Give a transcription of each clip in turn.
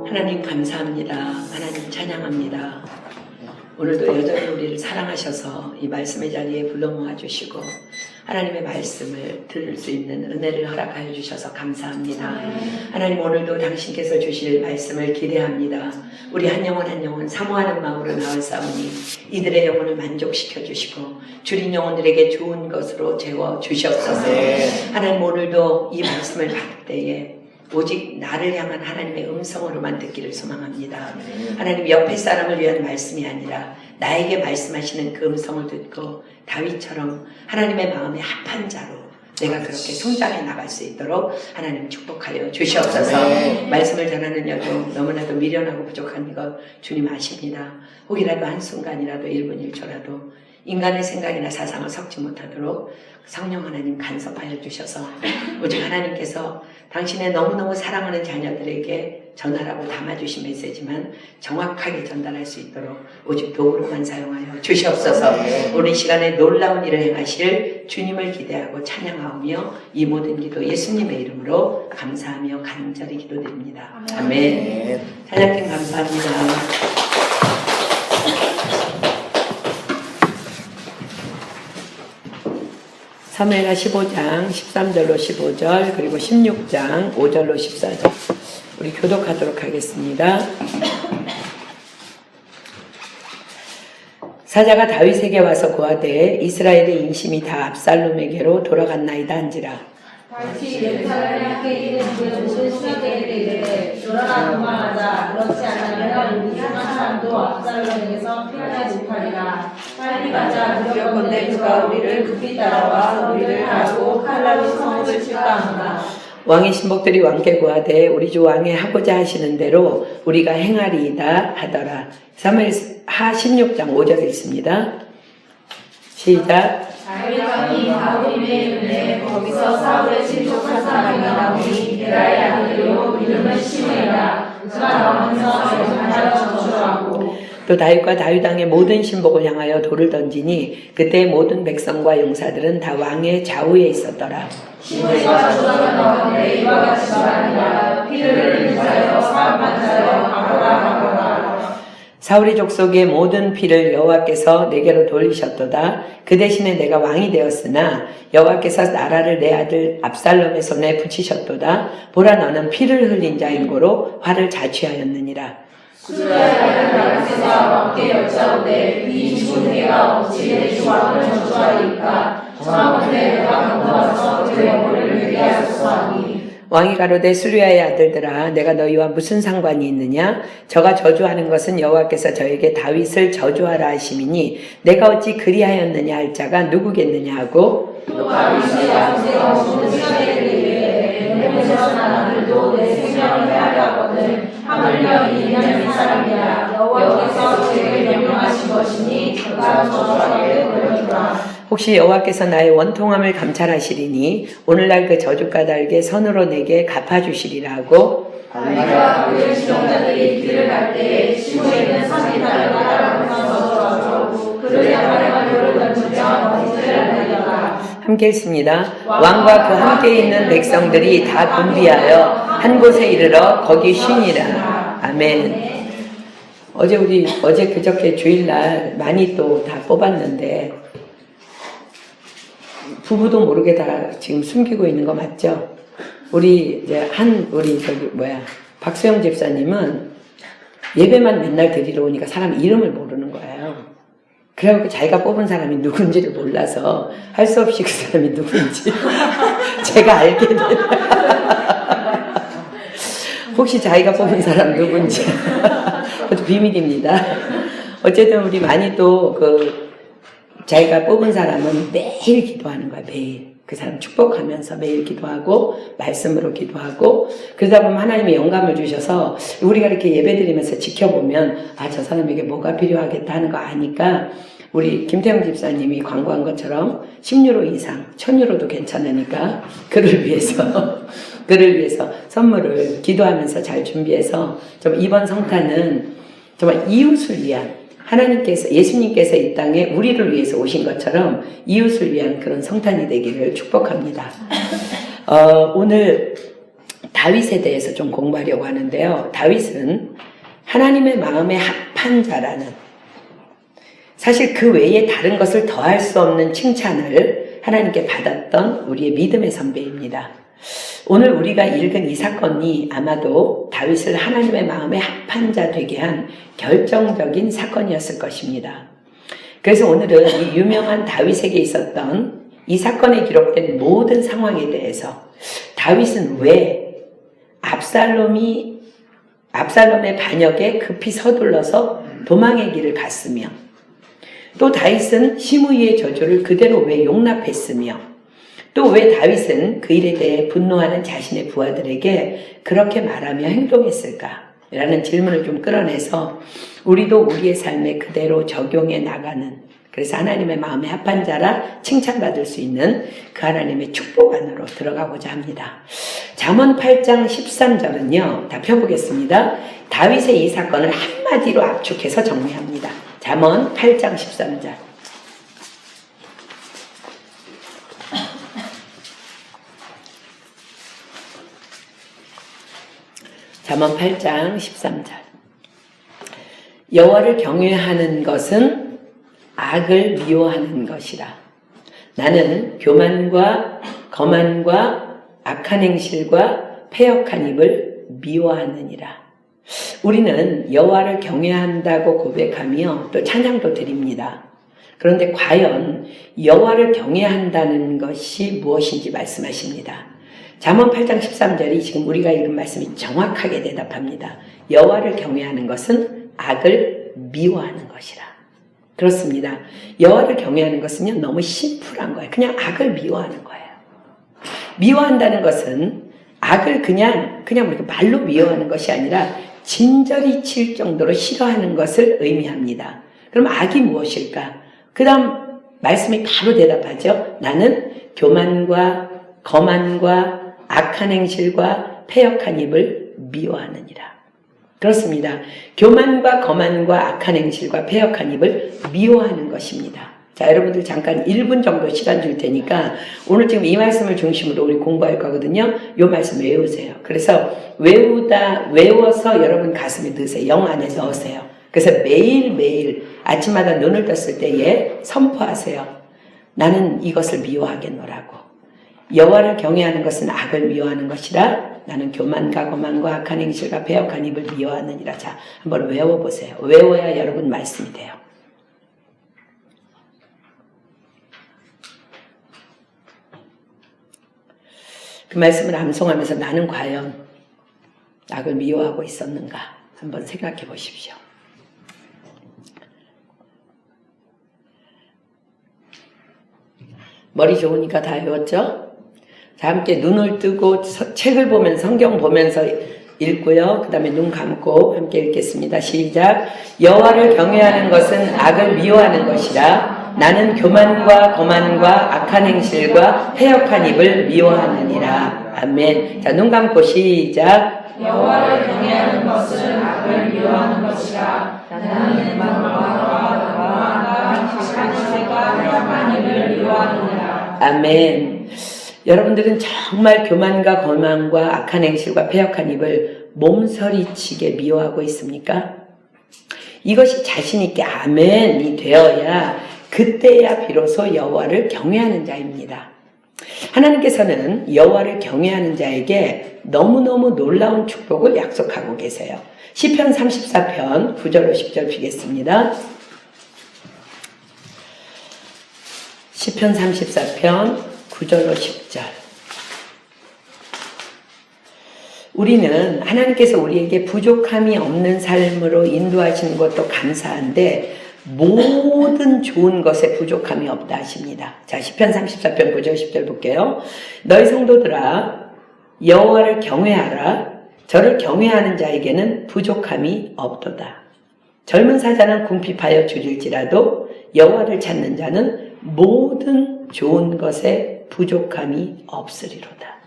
하나님 감사합니다. 하나님 찬양합니다. 오늘도 여전히 우리를 사랑하셔서 이 말씀의 자리에 불러 모아주시고 하나님의 말씀을 들을 수 있는 은혜를 허락하여 주셔서 감사합니다. 하나님 오늘도 당신께서 주실 말씀을 기대합니다. 우리 한 영혼 한 영혼 사모하는 마음으로 나아싸우니 이들의 영혼을 만족시켜 주시고 줄인 영혼들에게 좋은 것으로 채워 주시옵소서. 하나님 오늘도 이 말씀을 받을 때에 오직 나를 향한 하나님의 음성으로만 듣기를 소망합니다. 하나님 옆에 사람을 위한 말씀이 아니라 나에게 말씀하시는 그 음성을 듣고 다윗처럼 하나님의 마음에 합한 자로 내가 그렇게 성장해 나갈 수 있도록 하나님 축복하여 주시옵소서. 말씀을 전하는 여정 너무나도 미련하고 부족한 것 주님 아십니다. 혹이라도 한순간이라도 1분 1초라도 인간의 생각이나 사상을 섞지 못하도록 성령 하나님 간섭하여 주셔서 오직 하나님께서 당신의 너무너무 사랑하는 자녀들에게 전하라고 담아주신 메시지만 정확하게 전달할 수 있도록 오직 도구로만 사용하여 주시옵소서. 오늘 시간에 놀라운 일을 행하실 주님을 기대하고 찬양하오며 이 모든 기도 예수님의 이름으로 감사하며 간절히 기도드립니다. 아멘. 찬양팀 감사합니다. 사무엘하 15장 13절로 15절 그리고 16장 5절로 14절 우리 교독하도록 하겠습니다. 사자가 다윗에게 와서 고하되 이스라엘의 인심이 다 압살롬에게로 돌아갔나이다 한지라. 다윗이 예루살렘에 함께 있는 그의 모든 수하들에게 이르되 일어나 도망하자. 그렇지 않으면 우리 한 사람도 압살롬에게서 피하지 못하리라. 빨리 가자. 두렵건대 그가 우리를 급히 따라와 우리를 가고 칼날로 성읍을 칠까 하노라. 왕의 신복들이 왕께 고하되 우리 주 왕의 하고자 하시는 대로 우리가 행하리이다 하더라. 사무엘하 16장 5절에 있습니다. 시작. 다윗 왕이 가보림에 이르되 거기서 사울의 친족한 사람이 나오니 베라의 아들이요 이름은 시므이라. 그가 나오면서 전하여 저주하고 또 다윗과 다윗 왕의 모든 신복을 향하여 돌을 던지니 그때 모든 백성과 용사들은 다 왕의 좌우에 있었더라. 시므이가 저주하여 나오는데 이와 같이 말하니라. 피를 흘린 자여 사함한 자여 가거라. 사울의 족속의 모든 피를 여호와께서 내게로 돌리셨도다. 그 대신에 내가 왕이 되었으나 여호와께서 나라를 내 아들 압살롬의 손에 붙이셨도다. 보라 너는 피를 흘린 자인고로 화를 자취하였느니라. 수르야의 다윗에서 왕께 여짜오되 이 죽은 내가 어찌 내 주 왕을 저주하리까. 청하건대 내가 강도와서 그의 머리를 베게 하소서 하니. 왕이 가로되 수르야의 아들들아 내가 너희와 무슨 상관이 있느냐. 저가 저주하는 것은 여호와께서 저에게 다윗을 저주하라 하심이니 내가 어찌 그리하였느냐 할 자가 누구겠느냐 하고 또 다윗이 아버지가 없는 시간에 이르되 내 모자란 아들도 내 생명을 해하려 하거든. 하물며 이 베냐민 사람이라. 여호와께서 저에게 명령하신 것이니 저가 저주하게 보여주라. 혹시 여호와께서 나의 원통함을 감찰하시리니 오늘날 그 저주까닭에 선으로 내게 갚아주시리라 하고 다윗과 그의 지령자들이 길을 갈 때에 시므이는 산이 달려가 따라오면서 저주하고 그를 향하여 돌을 던지며 머리를 날리더라. 함께 읽습니다. 왕과 그 함께 있는 백성들이 다 군비하여 한 곳에 이르러 거기 쉬니라. 아멘. 어제 그저께 주일날 많이 또 다 뽑았는데 부부도 모르게 다 지금 숨기고 있는 거 맞죠? 우리 박수영 집사님은 예배만 맨날 드리러 오니까 사람 이름을 모르는 거예요. 그래갖고 자기가 뽑은 사람이 누군지를 몰라서 할 수 없이 그 사람이 누군지 제가 알게 돼요. 혹시 자기가 뽑은 사람 누군지 그것도 비밀입니다. 어쨌든 우리 많이 또 자기가 뽑은 사람은 매일 기도하는 거야. 매일 그 사람 축복하면서 매일 기도하고 말씀으로 기도하고 그러다 보면 하나님이 영감을 주셔서 우리가 이렇게 예배드리면서 지켜보면 저 사람에게 뭐가 필요하겠다 하는 거 아니까 우리 김태형 집사님이 광고한 것처럼 10유로 이상 1000유로도 괜찮으니까 그를 위해서 선물을 기도하면서 잘 준비해서 좀 이번 성탄은 정말 이웃을 위한 하나님께서 예수님께서 이 땅에 우리를 위해서 오신 것처럼 이웃을 위한 그런 성탄이 되기를 축복합니다. 오늘 다윗에 대해서 좀 공부하려고 하는데요. 다윗은 하나님의 마음에 합한 자라는, 사실 그 외에 다른 것을 더할 수 없는 칭찬을 하나님께 받았던 우리의 믿음의 선배입니다. 오늘 우리가 읽은 이 사건이 아마도 다윗을 하나님의 마음에 합한 자 되게 한 결정적인 사건이었을 것입니다. 그래서 오늘은 이 유명한 다윗에게 있었던 이 사건에 기록된 모든 상황에 대해서, 다윗은 왜 압살롬의 반역에 급히 서둘러서 도망의 길을 갔으며, 또 다윗은 시므이의 저주를 그대로 왜 용납했으며, 또 왜 다윗은 그 일에 대해 분노하는 자신의 부하들에게 그렇게 말하며 행동했을까? 라는 질문을 좀 끌어내서 우리도 우리의 삶에 그대로 적용해 나가는, 그래서 하나님의 마음에 합한 자라 칭찬받을 수 있는 그 하나님의 축복 안으로 들어가고자 합니다. 잠언 8장 13절은요. 다 펴보겠습니다. 다윗의 이 사건을 한마디로 압축해서 정리합니다. 잠언 8장 13절. 잠언 8장 13절. 여호와를 경외하는 것은 악을 미워하는 것이라. 나는 교만과 거만과 악한 행실과 패역한 입을 미워하느니라. 우리는 여호와를 경외한다고 고백하며 또 찬양도 드립니다. 그런데 과연 여호와를 경외한다는 것이 무엇인지 말씀하십니다. 잠언 8장 13절이 지금 우리가 읽은 말씀이 정확하게 대답합니다. 여호와를 경외하는 것은 악을 미워하는 것이라. 그렇습니다. 여호와를 경외하는 것은요, 너무 심플한 거예요. 그냥 악을 미워하는 거예요. 미워한다는 것은 악을 그냥 우리가 말로 미워하는 것이 아니라 진저리 칠 정도로 싫어하는 것을 의미합니다. 그럼 악이 무엇일까? 그 다음 말씀이 바로 대답하죠. 나는 교만과 거만과 악한 행실과 패역한 입을 미워하느니라. 그렇습니다. 교만과 거만과 악한 행실과 패역한 입을 미워하는 것입니다. 자, 여러분들 잠깐 1분 정도 시간 줄 테니까 오늘 지금 이 말씀을 중심으로 우리 공부할 거거든요. 이 말씀 외우세요. 그래서 외워서 여러분 가슴에 넣으세요. 영 안에 넣으세요. 그래서 매일매일 아침마다 눈을 떴을 때에 선포하세요. 나는 이것을 미워하겠노라고. 여호와를 경외하는 것은 악을 미워하는 것이라. 나는 교만과 거만과 악한 행실과 패역한 입을 미워하느니라. 자, 한번 외워보세요. 외워야 여러분 말씀이 돼요. 그 말씀을 암송하면서 나는 과연 악을 미워하고 있었는가 한번 생각해 보십시오. 머리 좋으니까 다 외웠죠? 자, 함께 눈을 뜨고 책을 보면서, 성경 보면서 읽고요. 그 다음에 눈 감고 함께 읽겠습니다. 시작. 여호와를 경외하는 것은 악을 미워하는 것이라. 나는 교만과 거만과 악한 행실과 패역한 입을 미워하느니라. 아멘. 자, 눈 감고 시작. 여호와를 경외하는 것은 악을 미워하는 것이라. 나는 교만과 거만과 악한 행실과 패역한 입을 미워하느니라. 아멘. 여러분들은 정말 교만과 거만과 악한 행실과 패역한 입을 몸서리치게 미워하고 있습니까? 이것이 자신있게 아멘이 되어야 그때야 비로소 여호와를 경외하는 자입니다. 하나님께서는 여호와를 경외하는 자에게 너무너무 놀라운 축복을 약속하고 계세요. 시편 34편 9절로 10절 피겠습니다. 시편 34편 9절로 10절. 우리는 하나님께서 우리에게 부족함이 없는 삶으로 인도하시는 것도 감사한데 모든 좋은 것에 부족함이 없다 하십니다. 자, 시편 34편 9절 10절 볼게요. 너희 성도들아 여호와를 경외하라. 저를 경외하는 자에게는 부족함이 없도다. 젊은 사자는 궁핍하여 줄일지라도 여호와를 찾는 자는 모든 좋은 것에 부족함이 없으리로다.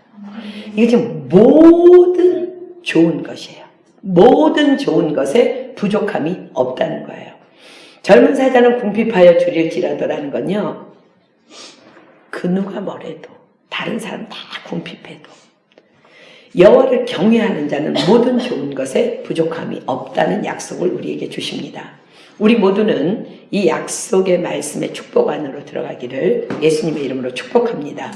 이게 지금 모든 좋은 것이에요. 모든 좋은 것에 부족함이 없다는 거예요. 젊은 사자는 궁핍하여 줄일지라도라는 건요, 그 누가 뭐래도 다른 사람 다 궁핍해도 여호와를 경외하는 자는 모든 좋은 것에 부족함이 없다는 약속을 우리에게 주십니다. 우리 모두는 이 약속의 말씀의 축복 안으로 들어가기를 예수님의 이름으로 축복합니다.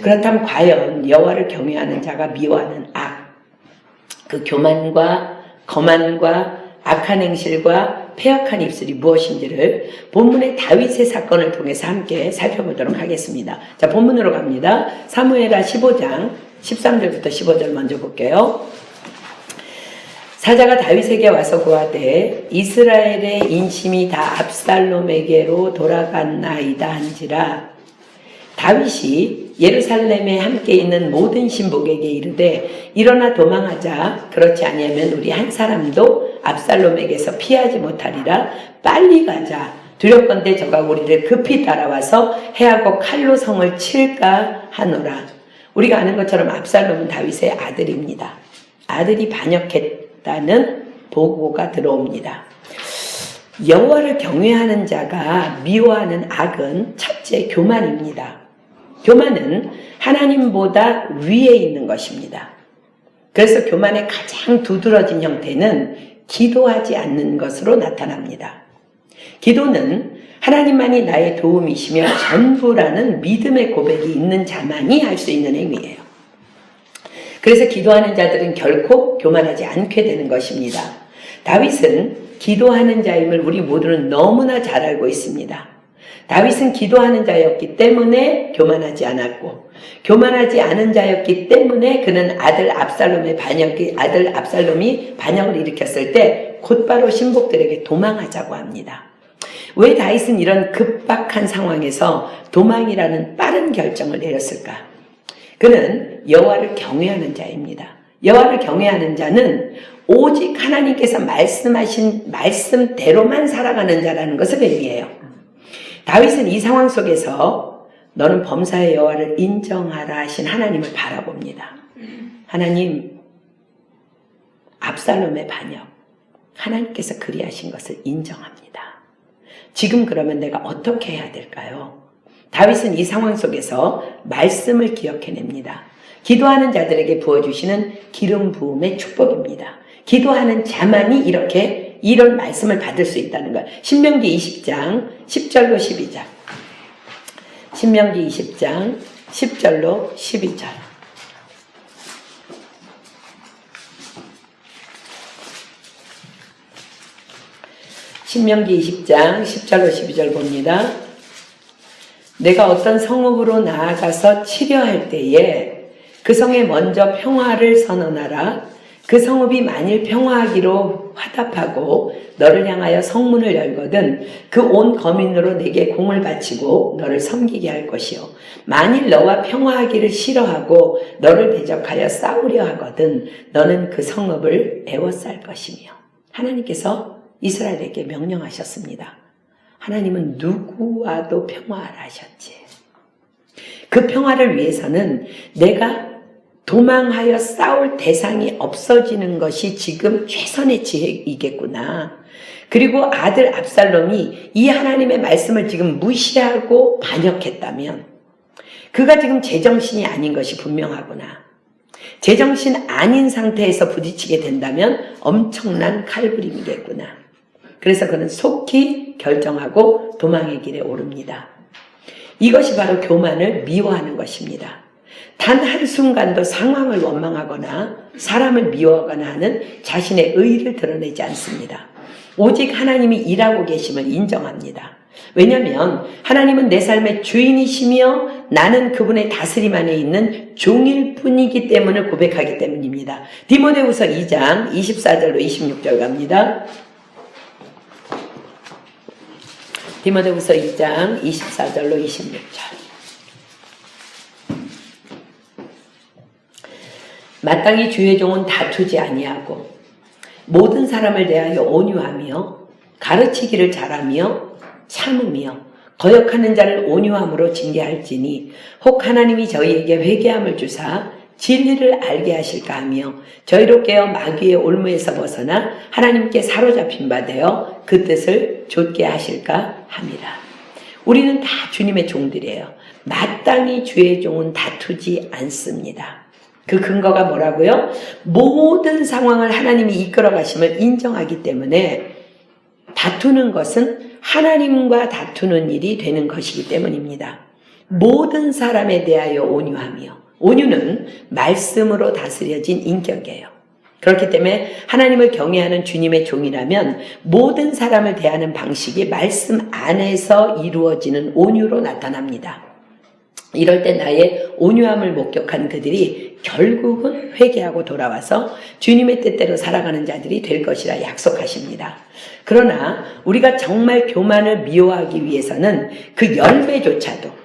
그렇다면 과연 여호와를 경외하는 자가 미워하는 악, 그 교만과 거만과 악한 행실과 패역한 입술이 무엇인지를 본문의 다윗의 사건을 통해서 함께 살펴보도록 하겠습니다. 자, 본문으로 갑니다. 사무엘하 15장 13절부터 15절 먼저 볼게요. 사자가 다윗에게 와서 구하되 이스라엘의 인심이 다 압살롬에게로 돌아갔나이다 한지라. 다윗이 예루살렘에 함께 있는 모든 신복에게 이르되 일어나 도망하자. 그렇지 아니하면 우리 한 사람도 압살롬에게서 피하지 못하리라. 빨리 가자. 두렵건대 저가 우리를 급히 따라와서 해하고 칼로 성을 칠까 하노라. 우리가 아는 것처럼 압살롬은 다윗의 아들입니다. 아들이 반역했다는 보고가 들어옵니다. 여호와를 경외하는 자가 미워하는 악은 첫째 교만입니다. 교만은 하나님보다 위에 있는 것입니다. 그래서 교만의 가장 두드러진 형태는 기도하지 않는 것으로 나타납니다. 기도는 하나님만이 나의 도움이시며 전부라는 믿음의 고백이 있는 자만이 할 수 있는 행위예요. 그래서 기도하는 자들은 결코 교만하지 않게 되는 것입니다. 다윗은 기도하는 자임을 우리 모두는 너무나 잘 알고 있습니다. 다윗은 기도하는 자였기 때문에 교만하지 않았고, 교만하지 않은 자였기 때문에 그는 아들 압살롬이 반역을 일으켰을 때 곧바로 신복들에게 도망하자고 합니다. 왜 다윗은 이런 급박한 상황에서 도망이라는 빠른 결정을 내렸을까? 그는 여호와를 경외하는 자입니다. 여호와를 경외하는 자는 오직 하나님께서 말씀하신 말씀대로만 살아가는 자라는 것을 의미해요. 다윗은 이 상황 속에서 너는 범사의 여호와를 인정하라 하신 하나님을 바라봅니다. 하나님, 압살롬의 반역, 하나님께서 그리하신 것을 인정합니다. 지금 그러면 내가 어떻게 해야 될까요? 다윗은 이 상황 속에서 말씀을 기억해냅니다. 기도하는 자들에게 부어주시는 기름 부음의 축복입니다. 기도하는 자만이 이런 말씀을 받을 수 있다는 것. 신명기 20장 10절로 12절. 신명기 20장 10절로 12절. 신명기 20장 10절로 12절 봅니다. 내가 어떤 성읍으로 나아가서 치려할 때에 그 성에 먼저 평화를 선언하라. 그 성읍이 만일 평화하기로 화답하고 너를 향하여 성문을 열거든 그 온 거민으로 내게 공을 바치고 너를 섬기게 할 것이요. 만일 너와 평화하기를 싫어하고 너를 대적하여 싸우려 하거든 너는 그 성읍을 애워쌀 것이며. 하나님께서 이스라엘에게 명령하셨습니다. 하나님은 누구와도 평화하라 하셨지. 그 평화를 위해서는 내가 도망하여 싸울 대상이 없어지는 것이 지금 최선의 지혜이겠구나. 그리고 아들 압살롬이 이 하나님의 말씀을 지금 무시하고 반역했다면 그가 지금 제정신이 아닌 것이 분명하구나. 제정신 아닌 상태에서 부딪히게 된다면 엄청난 칼부림이겠구나. 그래서 그는 속히 결정하고 도망의 길에 오릅니다. 이것이 바로 교만을 미워하는 것입니다. 단 한순간도 상황을 원망하거나 사람을 미워하거나 하는 자신의 의의를 드러내지 않습니다. 오직 하나님이 일하고 계심을 인정합니다. 왜냐하면 하나님은 내 삶의 주인이시며 나는 그분의 다스림 안에 있는 종일 뿐이기 때문에 고백하기 때문입니다. 디모데후서 2장 24절로 26절 갑니다. 디모데후서 2장 24절로 26절. 마땅히 주의 종은 다투지 아니하고 모든 사람을 대하여 온유하며 가르치기를 잘하며 참으며 거역하는 자를 온유함으로 징계할지니 혹 하나님이 저희에게 회개함을 주사 진리를 알게 하실까 하며 저희로 깨어 마귀의 올무에서 벗어나 하나님께 사로잡힌 바 되어 그 뜻을 좇게 하실까 함이라. 우리는 다 주님의 종들이에요. 마땅히 주의 종은 다투지 않습니다. 그 근거가 뭐라고요? 모든 상황을 하나님이 이끌어 가심을 인정하기 때문에 다투는 것은 하나님과 다투는 일이 되는 것이기 때문입니다. 모든 사람에 대하여 온유하며, 온유는 말씀으로 다스려진 인격이에요. 그렇기 때문에 하나님을 경외하는 주님의 종이라면 모든 사람을 대하는 방식이 말씀 안에서 이루어지는 온유로 나타납니다. 이럴 때 나의 온유함을 목격한 그들이 결국은 회개하고 돌아와서 주님의 뜻대로 살아가는 자들이 될 것이라 약속하십니다. 그러나 우리가 정말 교만을 미워하기 위해서는 그 열매조차도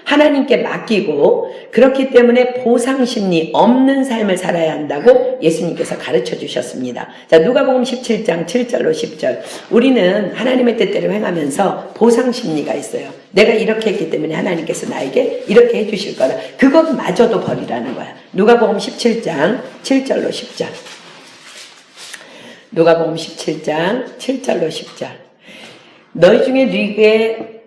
하나님께 맡기고, 그렇기 때문에 보상심리 없는 삶을 살아야 한다고 예수님께서 가르쳐 주셨습니다. 자, 누가복음 17장 7절로 10절. 우리는 하나님의 뜻대로 행하면서 보상심리가 있어요. 내가 이렇게 했기 때문에 하나님께서 나에게 이렇게 해주실 거라. 그것마저도 버리라는 거야. 누가복음 17장 7절로 10절. 누가복음 17장 7절로 10절. 너희 중에 누구에게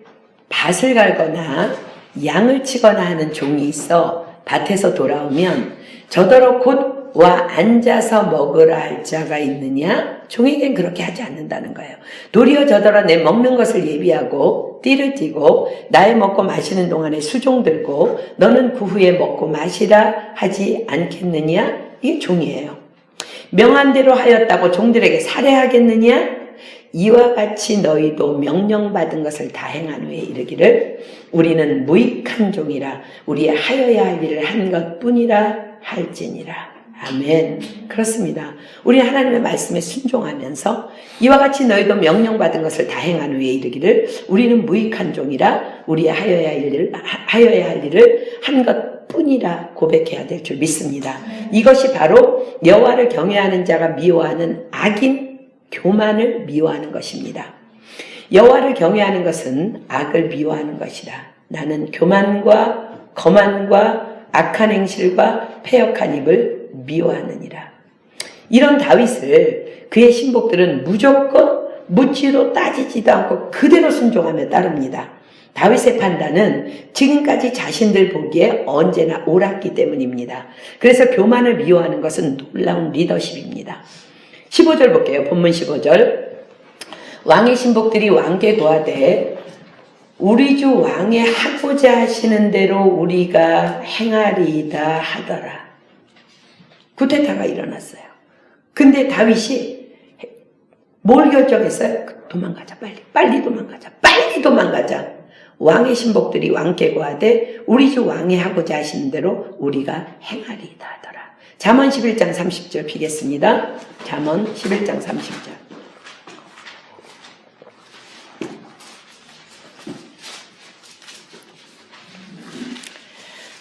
밭을 갈거나 양을 치거나 하는 종이 있어 밭에서 돌아오면 저더러 곧 와 앉아서 먹으라 할 자가 있느냐? 종에겐 그렇게 하지 않는다는 거예요. 도리어 저더러 내 먹는 것을 예비하고 띠를 띠고 나의 먹고 마시는 동안에 수종 들고 너는 그 후에 먹고 마시라 하지 않겠느냐? 이게 종이에요. 명한 대로 하였다고 종들에게 살해하겠느냐? 이와 같이 너희도 명령받은 것을 다 행한 후에 이르기를 우리는 무익한 종이라 우리의 하여야 할 일을 한 것뿐이라 할지니라. 아멘. 그렇습니다. 우리 하나님의 말씀에 순종하면서 이와 같이 너희도 명령받은 것을 다 행한 후에 이르기를 우리는 무익한 종이라 우리의 하여야 할 일을 한 것뿐이라 고백해야 될 줄 믿습니다. 이것이 바로 여호와를 경외하는 자가 미워하는 악인 교만을 미워하는 것입니다. 여호와를 경외하는 것은 악을 미워하는 것이라. 나는 교만과 거만과 악한 행실과 패역한 입을 미워하느니라. 이런 다윗을 그의 신복들은 무조건 묻지도 따지지도 않고 그대로 순종하며 따릅니다. 다윗의 판단은 지금까지 자신들 보기에 언제나 옳았기 때문입니다. 그래서 교만을 미워하는 것은 놀라운 리더십입니다. 15절 볼게요. 본문 15절. 왕의 신복들이 왕께 고하되 우리 주 왕의 하고자 하시는 대로 우리가 행하리이다 하더라. 쿠데타가 일어났어요. 근데 다윗이 뭘 결정했어요? 도망가자, 빨리 도망가자. 왕의 신복들이 왕께 고하되 우리 주 왕이 하고자 하시는 대로 우리가 행하리이다 하더라. 잠언 11장 30절 피겠습니다. 잠언 11장 30절.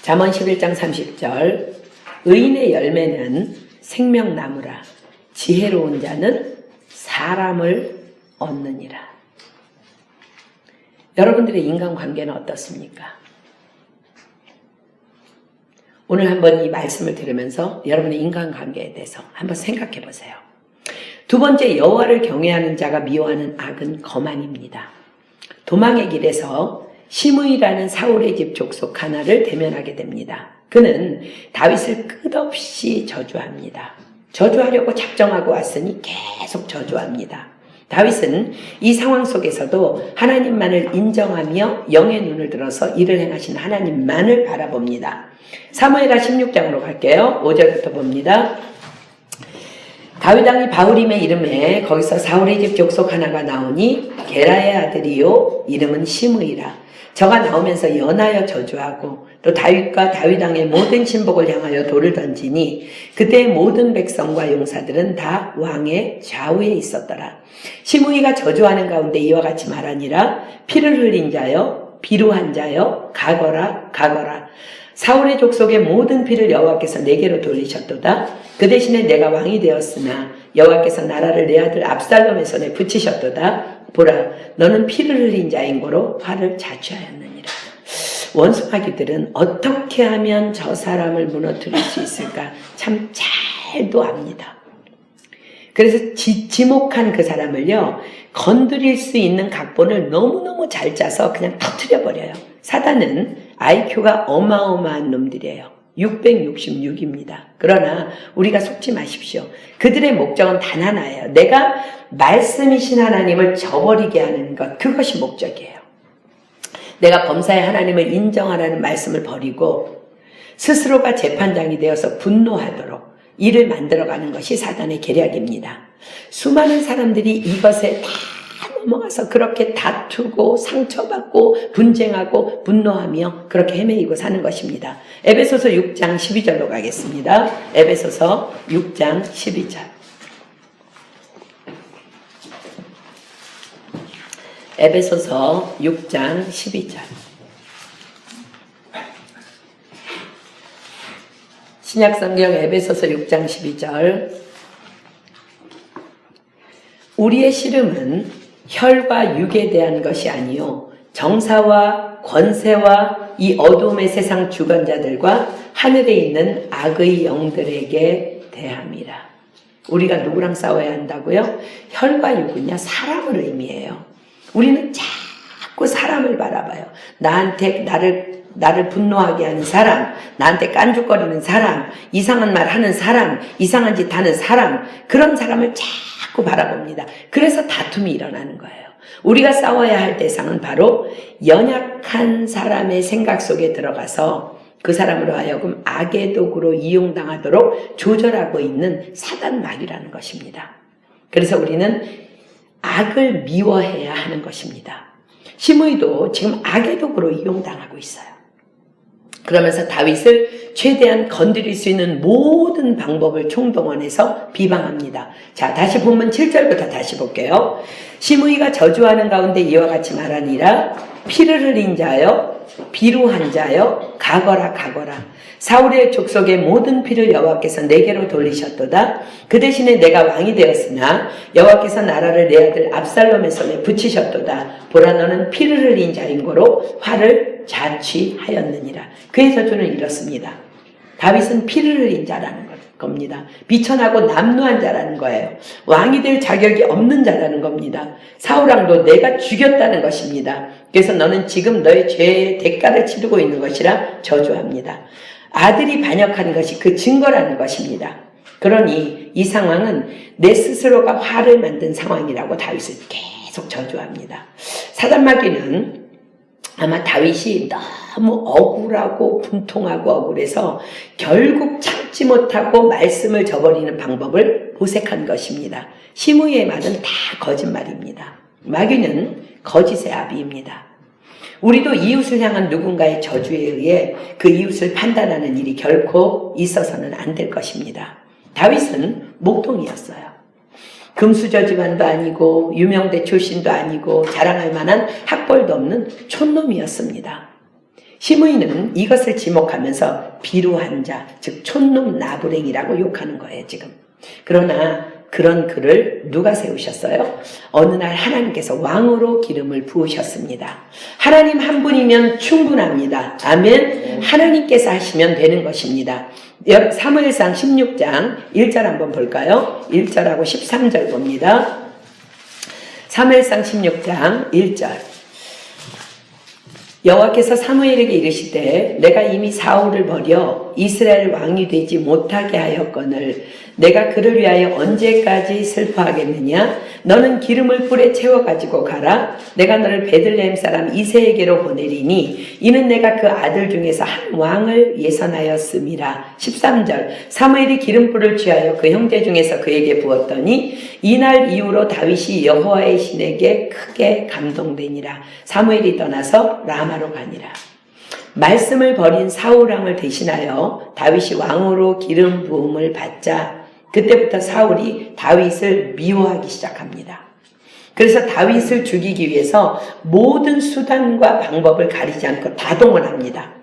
잠언 11장 30절. 의인의 열매는 생명나무라. 지혜로운 자는 사람을 얻느니라. 여러분들의 인간관계는 어떻습니까? 오늘 한번 이 말씀을 들으면서 여러분의 인간관계에 대해서 한번 생각해 보세요. 두 번째, 여호와를 경외하는 자가 미워하는 악은 거만입니다. 도망의 길에서 시므이라는 사울의 집 족속 하나를 대면하게 됩니다. 그는 다윗을 끝없이 저주합니다. 저주하려고 작정하고 왔으니 계속 저주합니다. 다윗은 이 상황 속에서도 하나님만을 인정하며 영의 눈을 들어서 일을 행하신 하나님만을 바라봅니다. 사무엘하 16장으로 갈게요. 5절부터 봅니다. 다윗 왕이 바후림의 이름에 거기서 사울의 집 족속 하나가 나오니 게라의 아들이요 이름은 시므이라. 저가 나오면서 연하여 저주하고 또 다윗과 다윗 왕의 모든 신복을 향하여 돌을 던지니 그때의 모든 백성과 용사들은 다 왕의 좌우에 있었더라. 시므이가 저주하는 가운데 이와 같이 말하니라. 피를 흘린 자여 비루한 자여 가거라. 사울의 족속의 모든 피를 여호와께서 내게로 돌리셨도다. 그 대신에 내가 왕이 되었으나 여호와께서 나라를 내 아들 압살롬의 손에 붙이셨도다. 보라, 너는 피를 흘린 자인 고로 화를 자초하였느니라. 원수마귀들은 어떻게 하면 저 사람을 무너뜨릴 수 있을까 참 잘도 압니다. 그래서 지목한 그 사람을요, 건드릴 수 있는 각본을 너무너무 잘 짜서 그냥 터뜨려버려요. 사단은 IQ가 어마어마한 놈들이에요. 666입니다. 그러나 우리가 속지 마십시오. 그들의 목적은 단 하나예요. 내가 말씀이신 하나님을 저버리게 하는 것, 그것이 목적이에요. 내가 범사의 하나님을 인정하라는 말씀을 버리고 스스로가 재판장이 되어서 분노하도록 일을 만들어가는 것이 사단의 계략입니다. 수많은 사람들이 이것에 다 넘어가서 그렇게 다투고 상처받고 분쟁하고 분노하며 그렇게 헤매이고 사는 것입니다. 에베소서 6장 12절로 가겠습니다. 에베소서 6장 12절. 에베소서 6장 12절. 신약성경 에베소서 6장 12절. 우리의 씨름은 혈과 육에 대한 것이 아니요 정사와 권세와 이 어두움의 세상 주관자들과 하늘에 있는 악의 영들에게 대함이라. 우리가 누구랑 싸워야 한다고요? 혈과 육은요, 사람을 의미해요. 우리는 자꾸 사람을 바라봐요. 나한테 나를 분노하게 하는 사람, 나한테 깐죽거리는 사람, 이상한 말 하는 사람, 이상한 짓 하는 사람, 그런 사람을 자꾸 바라봅니다. 그래서 다툼이 일어나는 거예요. 우리가 싸워야 할 대상은 바로 연약한 사람의 생각 속에 들어가서 그 사람으로 하여금 악의 도구로 이용당하도록 조절하고 있는 사단마귀라는 것입니다. 그래서 우리는 악을 미워해야 하는 것입니다. 시므이도 지금 악의 도구로 이용당하고 있어요. 그러면서 다윗을 최대한 건드릴 수 있는 모든 방법을 총동원해서 비방합니다. 자, 다시 본문 7절부터 다시 볼게요. 시므이가 저주하는 가운데 이와 같이 말하니라. 피를 흘린 자여, 비루한 자여, 가거라 가거라. 사울의 족속의 모든 피를 여호와께서 내게로 돌리셨도다. 그 대신에 내가 왕이 되었으나 여호와께서 나라를 내 아들 압살롬의 손에 붙이셨도다. 보라, 너는 피를 흘린 자인 고로 화를 자취하였느니라. 그의 저주는 이렇습니다. 다윗은 피를 흘린 자라는 겁니다. 비천하고 남루한 자라는 거예요. 왕이 될 자격이 없는 자라는 겁니다. 사울왕도 내가 죽였다는 것입니다. 그래서 너는 지금 너의 죄의 대가를 치르고 있는 것이라 저주합니다. 아들이 반역한 것이 그 증거라는 것입니다. 그러니 이 상황은 내 스스로가 화를 만든 상황이라고 다윗을 계속 저주합니다. 사단마귀는 아마 다윗이 너무 억울하고 분통하고 억울해서 결국 참지 못하고 말씀을 저버리는 방법을 모색한 것입니다. 시므이의 말은 다 거짓말입니다. 마귀는 거짓의 아비입니다. 우리도 이웃을 향한 누군가의 저주에 의해 그 이웃을 판단하는 일이 결코 있어서는 안 될 것입니다. 다윗은 목동이었어요. 금수저 집안도 아니고 유명대 출신도 아니고 자랑할 만한 학벌도 없는 촌놈이었습니다. 시므이는 이것을 지목하면서 비루한 자, 즉 촌놈 나부랭이라고 욕하는 거예요, 지금. 그러나 그런 그를 누가 세우셨어요? 어느 날 하나님께서 왕으로 기름을 부으셨습니다. 하나님 한 분이면 충분합니다. 아멘. 하나님께서 하시면 되는 것입니다. 사무엘상 16장 1절 한번 볼까요? 1절하고 13절 봅니다. 사무엘상 16장 1절. 여호와께서 사무엘에게 이르시되 내가 이미 사울을 버려 이스라엘 왕이 되지 못하게 하였거늘 내가 그를 위하여 언제까지 슬퍼하겠느냐? 너는 기름을 뿔에 채워가지고 가라. 내가 너를 베들레헴 사람 이새에게로 보내리니 이는 내가 그 아들 중에서 한 왕을 예선하였음이라. 13절. 사무엘이 기름불을 취하여 그 형제 중에서 그에게 부었더니 이날 이후로 다윗이 여호와의 신에게 크게 감동되니라. 사무엘이 떠나서 라마로 가니라. 말씀을 버린 사울왕을 대신하여 다윗이 왕으로 기름 부음을 받자 그때부터 사울이 다윗을 미워하기 시작합니다. 그래서 다윗을 죽이기 위해서 모든 수단과 방법을 가리지 않고 다 동원합니다.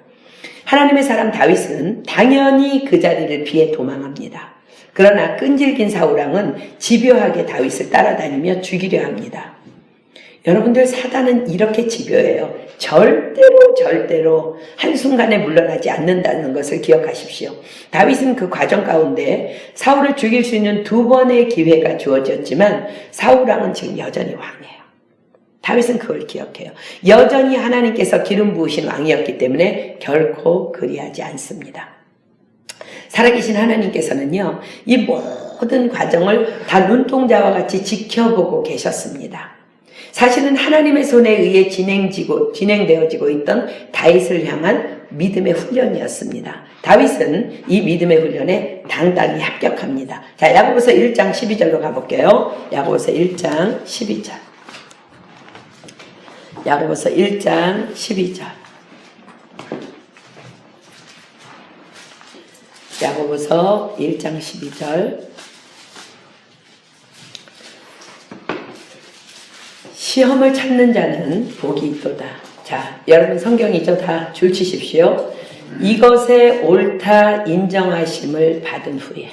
하나님의 사람 다윗은 당연히 그 자리를 피해 도망합니다. 그러나 끈질긴 사울왕은 집요하게 다윗을 따라다니며 죽이려 합니다. 여러분들, 사단은 이렇게 집요해요. 절대로 한순간에 물러나지 않는다는 것을 기억하십시오. 다윗은 그 과정 가운데 사울을 죽일 수 있는 2번의 기회가 주어졌지만 사울왕은 지금 여전히 왕이에요. 다윗은 그걸 기억해요. 여전히 하나님께서 기름 부으신 왕이었기 때문에 결코 그리하지 않습니다. 살아계신 하나님께서는요, 이 모든 과정을 다 눈동자와 같이 지켜보고 계셨습니다. 사실은 하나님의 손에 의해 진행되어지고 있던 다윗을 향한 믿음의 훈련이었습니다. 다윗은 이 믿음의 훈련에 당당히 합격합니다. 자, 야고보서 1장 12절로 가볼게요. 야고보서 1장 12절. 야고보서 1장 12절. 야고보서 1장 12절. 시험을 찾는 자는 복이 있도다. 자, 여러분 성경이죠? 다 줄 치십시오. 이것에 옳다 인정하심을 받은 후에.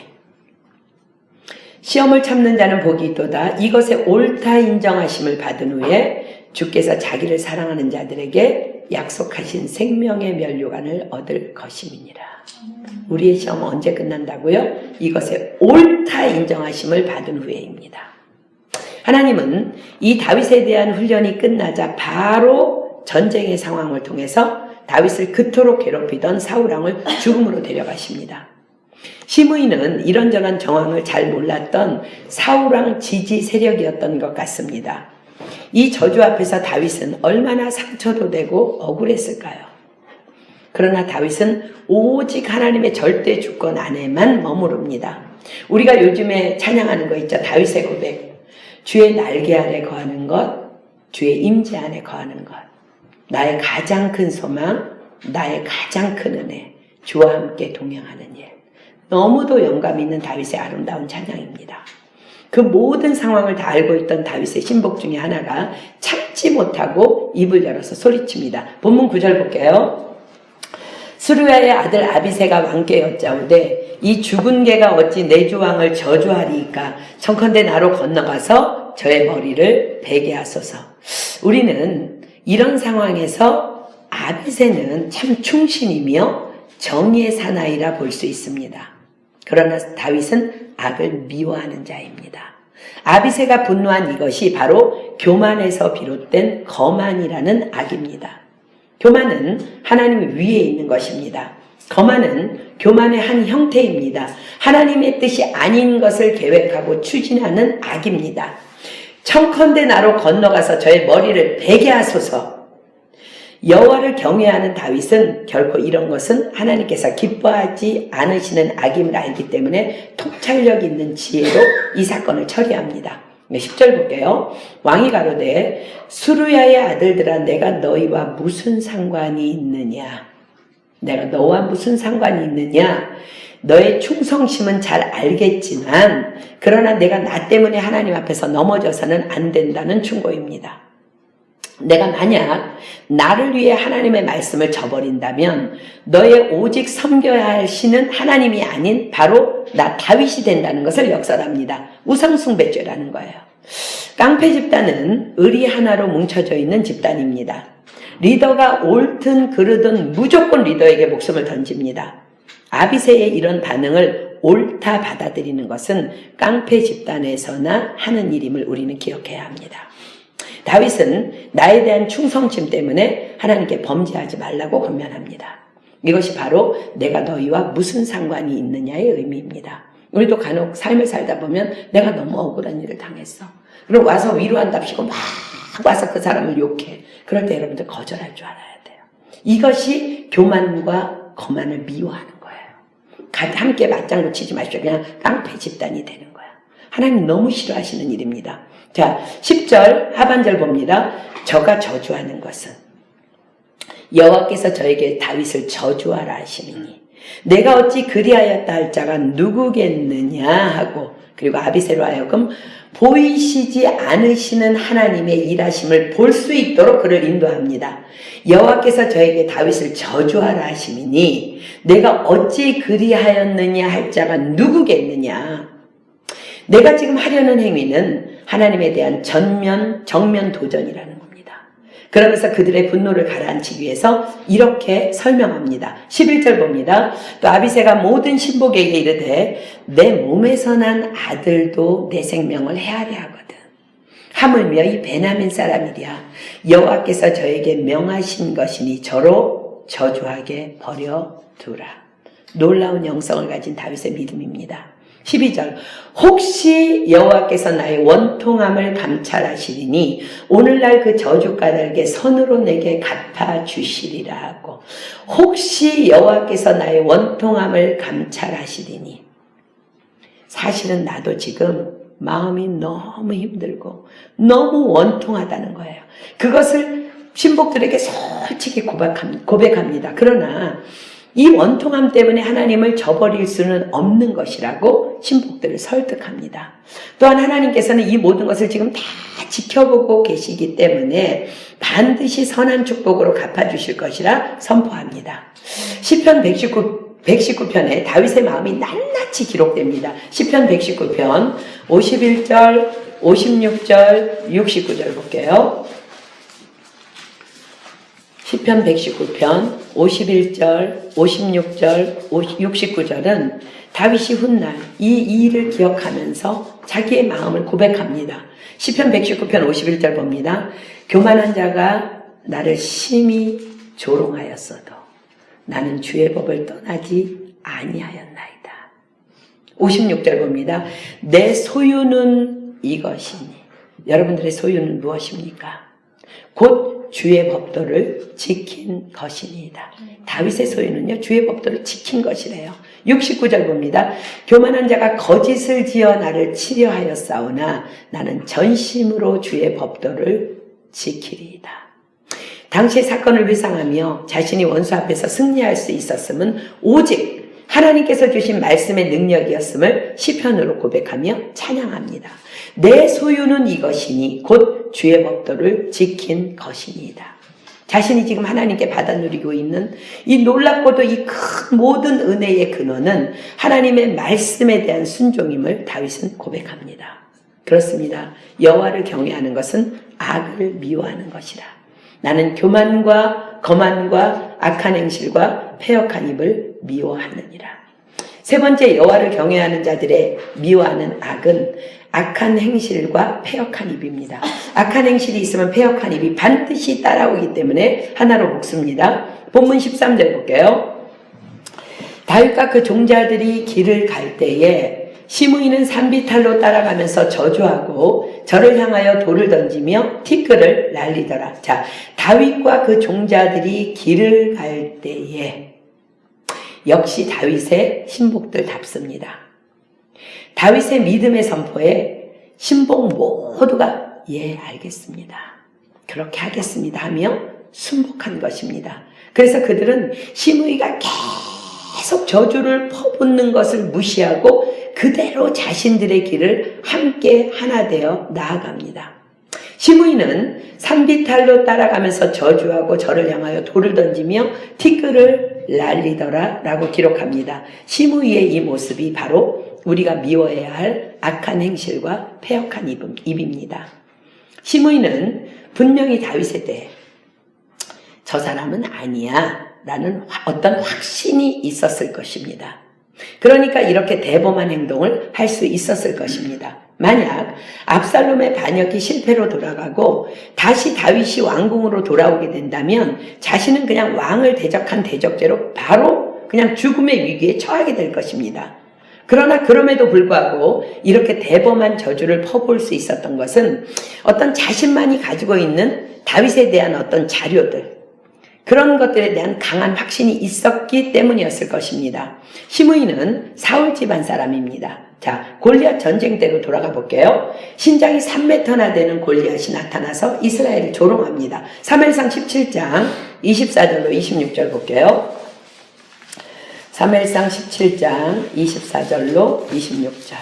시험을 참는 자는 복이 있도다. 이것에 옳다 인정하심을 받은 후에 주께서 자기를 사랑하는 자들에게 약속하신 생명의 면류관을 얻을 것임이니라. 우리의 시험은 언제 끝난다고요? 이것에 옳다 인정하심을 받은 후에입니다. 하나님은 이 다윗에 대한 훈련이 끝나자 바로 전쟁의 상황을 통해서 다윗을 그토록 괴롭히던 사울왕을 죽음으로 데려가십니다. 시므이는 이런저런 정황을 잘 몰랐던 사울왕 지지 세력이었던 것 같습니다. 이 저주 앞에서 다윗은 얼마나 상처도 되고 억울했을까요? 그러나 다윗은 오직 하나님의 절대 주권 안에만 머무릅니다. 우리가 요즘에 찬양하는 거 있죠? 다윗의 고백. 주의 날개 아래 거하는 것, 주의 임재 안에 거하는 것. 나의 가장 큰 소망, 나의 가장 큰 은혜, 주와 함께 동행하는 일. 너무도 영감 있는 다윗의 아름다운 찬양입니다. 그 모든 상황을 다 알고 있던 다윗의 신복 중에 하나가 참지 못하고 입을 열어서 소리칩니다. 본문 9절 볼게요. 스루야의 아들 아비새가 왕께 여짜오되 이 죽은 개가 어찌 내 주 왕을 저주하리이까 청컨대 나로 건너가서 저의 머리를 베게 하소서. 우리는 이런 상황에서 아비새는 참 충신이며 정의의 사나이라 볼 수 있습니다. 그러나 다윗은 악을 미워하는 자입니다. 아비새가 분노한 이것이 바로 교만에서 비롯된 거만이라는 악입니다. 교만은 하나님 위에 있는 것입니다. 거만은 교만의 한 형태입니다. 하나님의 뜻이 아닌 것을 계획하고 추진하는 악입니다. 청컨대 나로 건너가서 저의 머리를 베게 하소서. 여호와를 경외하는 다윗은 결코 이런 것은 하나님께서 기뻐하지 않으시는 악임을 알기 때문에 통찰력 있는 지혜로 이 사건을 처리합니다. 10절 볼게요. 왕이 가로되 수루야의 아들들아 내가 너희와 무슨 상관이 있느냐? 내가 너와 무슨 상관이 있느냐? 너의 충성심은 잘 알겠지만 그러나 내가 나 때문에 하나님 앞에서 넘어져서는 안 된다는 충고입니다. 내가 만약 나를 위해 하나님의 말씀을 저버린다면 너의 오직 섬겨야 할 신은 하나님이 아닌 바로 나 다윗이 된다는 것을 역설합니다. 우상숭배죄라는 거예요. 깡패 집단은 의리 하나로 뭉쳐져 있는 집단입니다. 리더가 옳든 그르든 무조건 리더에게 목숨을 던집니다. 아비새의 이런 반응을 옳다 받아들이는 것은 깡패 집단에서나 하는 일임을 우리는 기억해야 합니다. 다윗은 나에 대한 충성심 때문에 하나님께 범죄하지 말라고 권면합니다. 이것이 바로 내가 너희와 무슨 상관이 있느냐의 의미입니다. 우리도 간혹 삶을 살다 보면 내가 너무 억울한 일을 당했어. 그럼 와서 위로한답시고 막 와서 그 사람을 욕해. 그럴 때 여러분들 거절할 줄 알아야 돼요. 이것이 교만과 거만을 미워하는 거예요. 함께 맞장구 치지 마시고 그냥 깡패 집단이 되는 거야. 하나님 너무 싫어하시는 일입니다. 자, 10절 하반절 봅니다. 저가 저주하는 것은 여호와께서 저에게 다윗을 저주하라 하시니 내가 어찌 그리하였다 할 자가 누구겠느냐 하고 그리고 아비새로 하여금 보이시지 않으시는 하나님의 일하심을 볼 수 있도록 그를 인도합니다. 여호와께서 저에게 다윗을 저주하라 하시니 내가 어찌 그리하였느냐 할 자가 누구겠느냐. 내가 지금 하려는 행위는 하나님에 대한 정면 도전이라는 겁니다. 그러면서 그들의 분노를 가라앉히기 위해서 이렇게 설명합니다. 11절 봅니다. 또 아비새가 모든 신복에게 이르되 내 몸에서 난 아들도 내 생명을 헤아려 하거든. 하물며 이 베냐민 사람이랴 여호와께서 저에게 명하신 것이니 저로 저주하게 버려두라. 놀라운 영성을 가진 다윗의 믿음입니다. 12절 혹시 여호와께서 나의 원통함을 감찰하시리니 오늘날 그 저주 까닭에 선으로 내게 갚아주시리라 하고, 혹시 여호와께서 나의 원통함을 감찰하시리니, 사실은 나도 지금 마음이 너무 힘들고 너무 원통하다는 거예요. 그것을 신복들에게 솔직히 고백합니다. 그러나 이 원통함 때문에 하나님을 저버릴 수는 없는 것이라고 신복들을 설득합니다. 또한 하나님께서는 이 모든 것을 지금 다 지켜보고 계시기 때문에 반드시 선한 축복으로 갚아주실 것이라 선포합니다. 시편 119편에 다윗의 마음이 낱낱이 기록됩니다. 시편 119편 51절, 56절, 69절 볼게요. 시편 119편 51절, 56절, 69절은 다윗이 훗날 이 일을 기억하면서 자기의 마음을 고백합니다. 시편 119편 51절 봅니다. 교만한 자가 나를 심히 조롱하였어도 나는 주의 법을 떠나지 아니하였나이다. 56절 봅니다. 내 소유는 이것이니. 여러분들의 소유는 무엇입니까? 곧 주의 법도를 지킨 것이니이다. 다윗의 소유는요, 주의 법도를 지킨 것이래요. 69절 봅니다. 교만한 자가 거짓을 지어 나를 치려하였사오나 나는 전심으로 주의 법도를 지키리이다. 당시의 사건을 회상하며 자신이 원수 앞에서 승리할 수 있었음은 오직 하나님께서 주신 말씀의 능력이었음을 시편으로 고백하며 찬양합니다. 내 소유는 이것이니 곧 주의 법도를 지킨 것이니이다. 자신이 지금 하나님께 받아 누리고 있는 이 놀랍고도 이 큰 모든 은혜의 근원은 하나님의 말씀에 대한 순종임을 다윗은 고백합니다. 그렇습니다. 여호와를 경외하는 것은 악을 미워하는 것이라. 나는 교만과 거만과 악한 행실과 패역한 입을 미워하느니라. 세 번째, 여호와를 경외하는 자들의 미워하는 악은 악한 행실과 패역한 입입니다. 악한 행실이 있으면 패역한 입이 반드시 따라오기 때문에 하나로 묶습니다. 본문 13절 볼게요. 다윗과 그 종자들이 길을 갈 때에 시므이는 산비탈로 따라가면서 저주하고 저를 향하여 돌을 던지며 티끌을 날리더라. 자, 다윗과 그 종자들이 길을 갈 때에 역시 다윗의 신복들답습니다. 다윗의 믿음의 선포에 신복 모두가 예, 알겠습니다, 그렇게 하겠습니다 하며 순복한 것입니다. 그래서 그들은 시므이가 계속 저주를 퍼붓는 것을 무시하고 그대로 자신들의 길을 함께 하나 되어 나아갑니다. 시므이는 산비탈로 따라가면서 저주하고 저를 향하여 돌을 던지며 티끌을 날리더라 라고 기록합니다. 시므이의 이 모습이 바로 우리가 미워해야 할 악한 행실과 패역한 입입니다. 시므이는 분명히 다윗에 대해 저 사람은 아니야 라는 어떤 확신이 있었을 것입니다. 그러니까 이렇게 대범한 행동을 할 수 있었을 것입니다. 만약 압살롬의 반역이 실패로 돌아가고 다시 다윗이 왕궁으로 돌아오게 된다면 자신은 그냥 왕을 대적한 대적죄로 바로 그냥 죽음의 위기에 처하게 될 것입니다. 그러나 그럼에도 불구하고 이렇게 대범한 저주를 퍼부을 수 있었던 것은 어떤 자신만이 가지고 있는 다윗에 대한 어떤 자료들, 그런 것들에 대한 강한 확신이 있었기 때문이었을 것입니다. 시므이는 사울 집안 사람입니다. 자, 골리앗 전쟁 때로 돌아가 볼게요. 신장이 3m나 되는 골리앗이 나타나서 이스라엘을 조롱합니다. 사무엘상 17장 24절로 26절 볼게요. 사무엘상 17장 24절로 26절.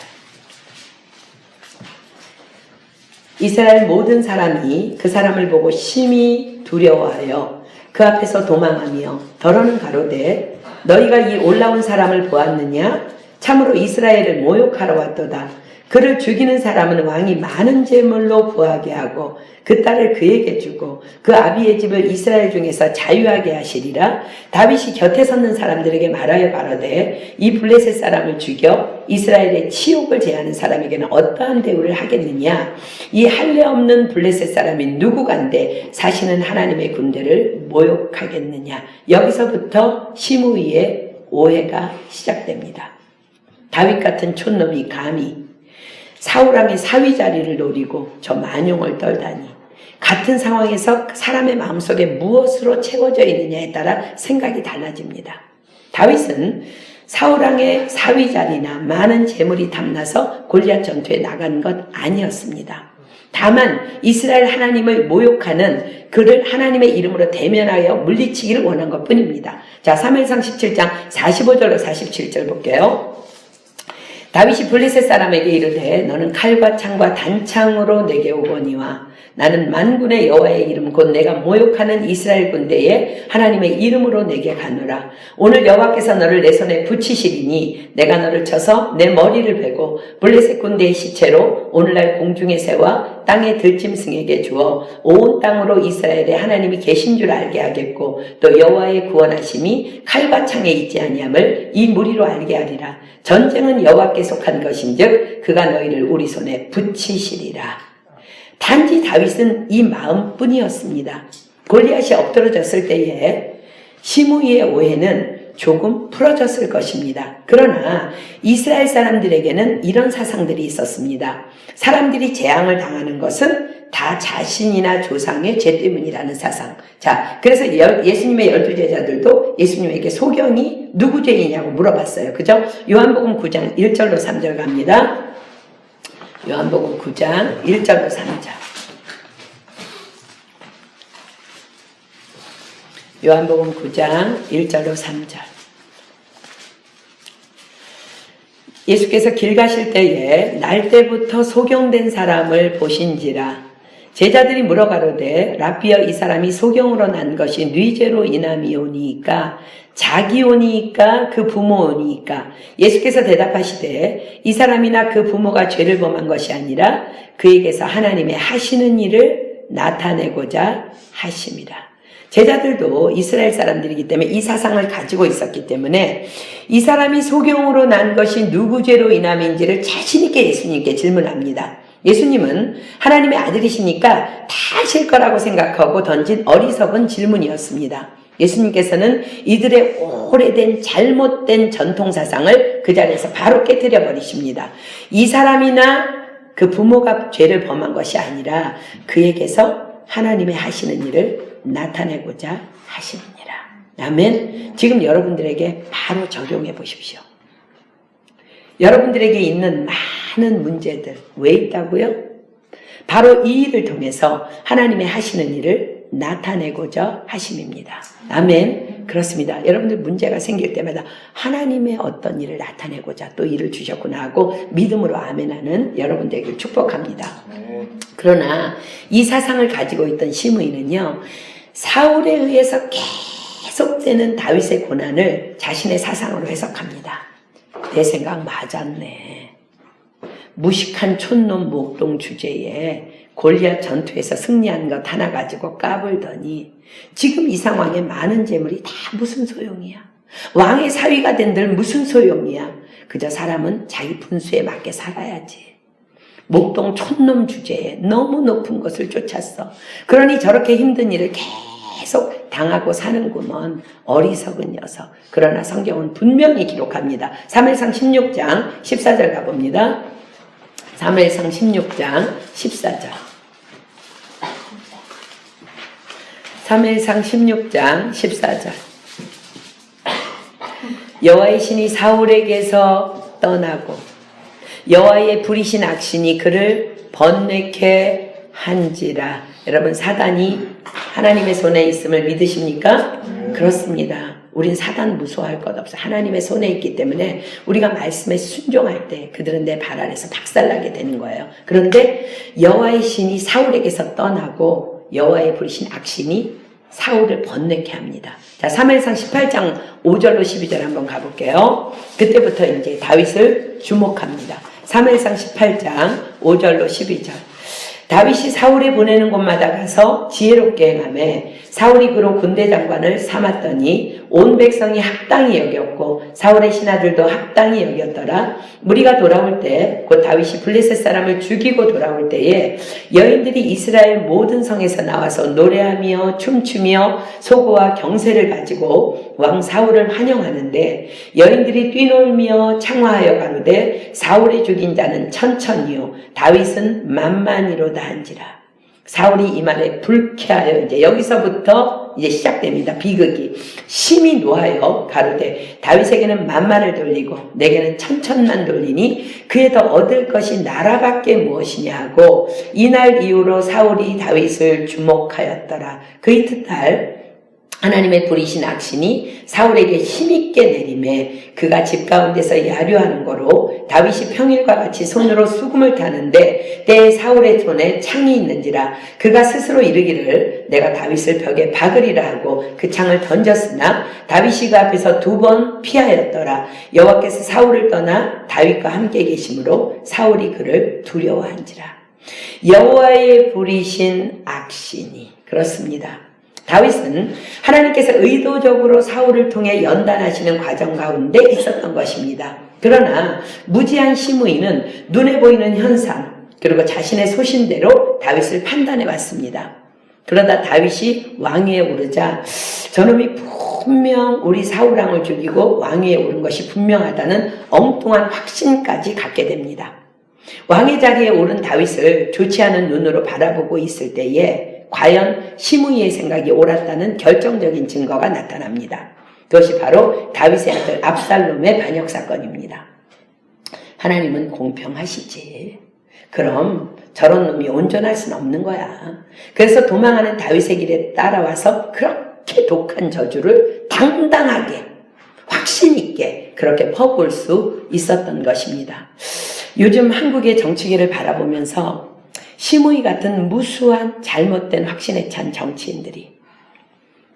이스라엘 모든 사람이 그 사람을 보고 심히 두려워하여 그 앞에서 도망하며 더러는 가로되 너희가 이 올라온 사람을 보았느냐? 참으로 이스라엘을 모욕하러 왔도다. 그를 죽이는 사람은 왕이 많은 제물로 부하게 하고 그 딸을 그에게 주고 그 아비의 집을 이스라엘 중에서 자유하게 하시리라. 다윗이 곁에 섰는 사람들에게 말하여 가로되 이 블레셋 사람을 죽여 이스라엘의 치욕을 제하는 사람에게는 어떠한 대우를 하겠느냐? 이 할례 없는 블레셋 사람이 누구간데 사시는 하나님의 군대를 모욕하겠느냐? 여기서부터 시므이의 오해가 시작됩니다. 다윗 같은 촌놈이 감히 사울왕의 사위 자리를 노리고 저 만용을 떨다니, 같은 상황에서 사람의 마음속에 무엇으로 채워져 있느냐에 따라 생각이 달라집니다. 다윗은 사울왕의 사위 자리나 많은 재물이 탐나서 골리앗 전투에 나간 것 아니었습니다. 다만 이스라엘 하나님을 모욕하는 그를 하나님의 이름으로 대면하여 물리치기를 원한 것뿐입니다. 자, 사무엘상 17장 45절로 47절 볼게요. 다윗이 블레셋 사람에게 이르되 너는 칼과 창과 단창으로 내게 오거니와 나는 만군의 여호와의 이름 곧 내가 모욕하는 이스라엘 군대에 하나님의 이름으로 내게 가노라. 오늘 여호와께서 너를 내 손에 붙이시리니 내가 너를 쳐서 내 머리를 베고 블레셋 군대의 시체로 오늘날 공중의 새와 땅의 들짐승에게 주어 온 땅으로 이스라엘에 하나님이 계신 줄 알게 하겠고 또 여호와의 구원하심이 칼과 창에 있지 아니함을 이 무리로 알게 하리라. 전쟁은 여호와께 속한 것인즉 그가 너희를 우리 손에 붙이시리라. 단지 다윗은 이 마음뿐이었습니다. 골리앗이 엎드러졌을 때에 시므이의 오해는 조금 풀어졌을 것입니다. 그러나 이스라엘 사람들에게는 이런 사상들이 있었습니다. 사람들이 재앙을 당하는 것은 다 자신이나 조상의 죄 때문이라는 사상. 자, 그래서 예수님의 12제자들도 예수님에게 소경이 누구 죄이냐고 물어봤어요. 그죠? 요한복음 9장 1절로 3절 갑니다. 요한복음 9장 1절로 3절. 요한복음 9장 1절로 3절. 예수께서 길 가실 때에 날 때부터 소경된 사람을 보신지라. 제자들이 물어가로되 라삐여 이 사람이 소경으로 난 것이 뉘죄로 인함이오니이까 자기오니이까 그 부모오니이까. 예수께서 대답하시되 이 사람이나 그 부모가 죄를 범한 것이 아니라 그에게서 하나님의 하시는 일을 나타내고자 하심이라. 제자들도 이스라엘 사람들이기 때문에 이 사상을 가지고 있었기 때문에 이 사람이 소경으로 난 것이 누구 죄로 인함인지를 자신 있게 예수님께 질문합니다. 예수님은 하나님의 아들이시니까 다 아실 거라고 생각하고 던진 어리석은 질문이었습니다. 예수님께서는 이들의 오래된 잘못된 전통사상을 그 자리에서 바로 깨뜨려 버리십니다. 이 사람이나 그 부모가 죄를 범한 것이 아니라 그에게서 하나님의 하시는 일을 나타내고자 하시느니라. 아멘. 지금 여러분들에게 바로 적용해 보십시오. 여러분들에게 있는 많은 문제들 왜 있다고요? 바로 이 일을 통해서 하나님의 하시는 일을 나타내고자 하심입니다. 아멘. 그렇습니다. 여러분들 문제가 생길 때마다 하나님의 어떤 일을 나타내고자 또 일을 주셨구나 하고 믿음으로 아멘하는 여러분들에게 축복합니다. 그러나 이 사상을 가지고 있던 시므이는요, 사울에 의해서 계속되는 다윗의 고난을 자신의 사상으로 해석합니다. 내 생각 맞았네. 무식한 촌놈 목동 주제에 골리앗 전투에서 승리한 것 하나 가지고 까불더니 지금 이 상황에 많은 재물이 다 무슨 소용이야. 왕의 사위가 된들 무슨 소용이야. 그저 사람은 자기 분수에 맞게 살아야지. 목동 촌놈 주제에 너무 높은 것을 쫓았어. 그러니 저렇게 힘든 일을 계속 당하고 사는구먼. 어리석은 녀석. 그러나 성경은 분명히 기록합니다. 사무엘상 16장 14절 가봅니다. 사무엘상 16장 14절. 사무엘상 16장 14절. 여호와의 신이 사울에게서 떠나고 여호와의 부리신 악신이 그를 번뇌케 한지라. 여러분, 사단이 하나님의 손에 있음을 믿으십니까? 그렇습니다. 우린 사단 무서워할 것 없어. 하나님의 손에 있기 때문에 우리가 말씀에 순종할 때 그들은 내 발 아래서 박살나게 되는 거예요. 그런데 여호와의 신이 사울에게서 떠나고 여호와의 부리신 악신이 사울을 번뇌케 합니다. 자, 사무엘상 18장 5절로 12절 한번 가볼게요. 그때부터 이제 다윗을 주목합니다. 사무엘상 18장 5절로 12절. 다윗이 사울에 보내는 곳마다 가서 지혜롭게 행하며 사울이 그로 군대 장관을 삼았더니 온 백성이 합당히 여겼고 사울의 신하들도 합당히 여겼더라. 무리가 돌아올 때 곧 다윗이 블레셋 사람을 죽이고 돌아올 때에 여인들이 이스라엘 모든 성에서 나와서 노래하며 춤추며 소고와 경세를 가지고 왕 사울을 환영하는데 여인들이 뛰놀며 창화하여 가로되 사울이 죽인 자는 천천히요 다윗은 만만히로다 한지라. 사울이 이 말에 불쾌하여 이제 여기서부터 이제 시작됩니다. 비극이 심히 노하여 가로되 다윗에게는 만만을 돌리고 내게는 천천만 돌리니 그에 더 얻을 것이 나라밖에 무엇이냐 하고 이날 이후로 사울이 다윗을 주목하였더라. 그 이튿날 하나님의 부리신 악신이 사울에게 힘있게 내림에 그가 집 가운데서 야류하는 거로 다윗이 평일과 같이 손으로 수금을 타는데 때에 사울의 손에 창이 있는지라 그가 스스로 이르기를 내가 다윗을 벽에 박으리라 하고 그 창을 던졌으나 다윗이 그 앞에서 2번 피하였더라. 여호와께서 사울을 떠나 다윗과 함께 계심으로 사울이 그를 두려워한지라. 여호와의 부리신 악신이 그렇습니다. 다윗은 하나님께서 의도적으로 사울을 통해 연단하시는 과정 가운데 있었던 것입니다. 그러나 무지한 시므이는 눈에 보이는 현상 그리고 자신의 소신대로 다윗을 판단해 왔습니다. 그러다 다윗이 왕위에 오르자 저놈이 분명 우리 사울왕을 죽이고 왕위에 오른 것이 분명하다는 엉뚱한 확신까지 갖게 됩니다. 왕의 자리에 오른 다윗을 좋지 않은 눈으로 바라보고 있을 때에 과연 시므이의 생각이 옳았다는 결정적인 증거가 나타납니다. 그것이 바로 다윗의 아들 압살롬의 반역 사건입니다. 하나님은 공평하시지. 그럼 저런 놈이 온전할 수는 없는 거야. 그래서 도망하는 다윗의 길에 따라와서 그렇게 독한 저주를 당당하게 확신 있게 그렇게 퍼부을 수 있었던 것입니다. 요즘 한국의 정치계를 바라보면서 시므이 같은 무수한 잘못된 확신에 찬 정치인들이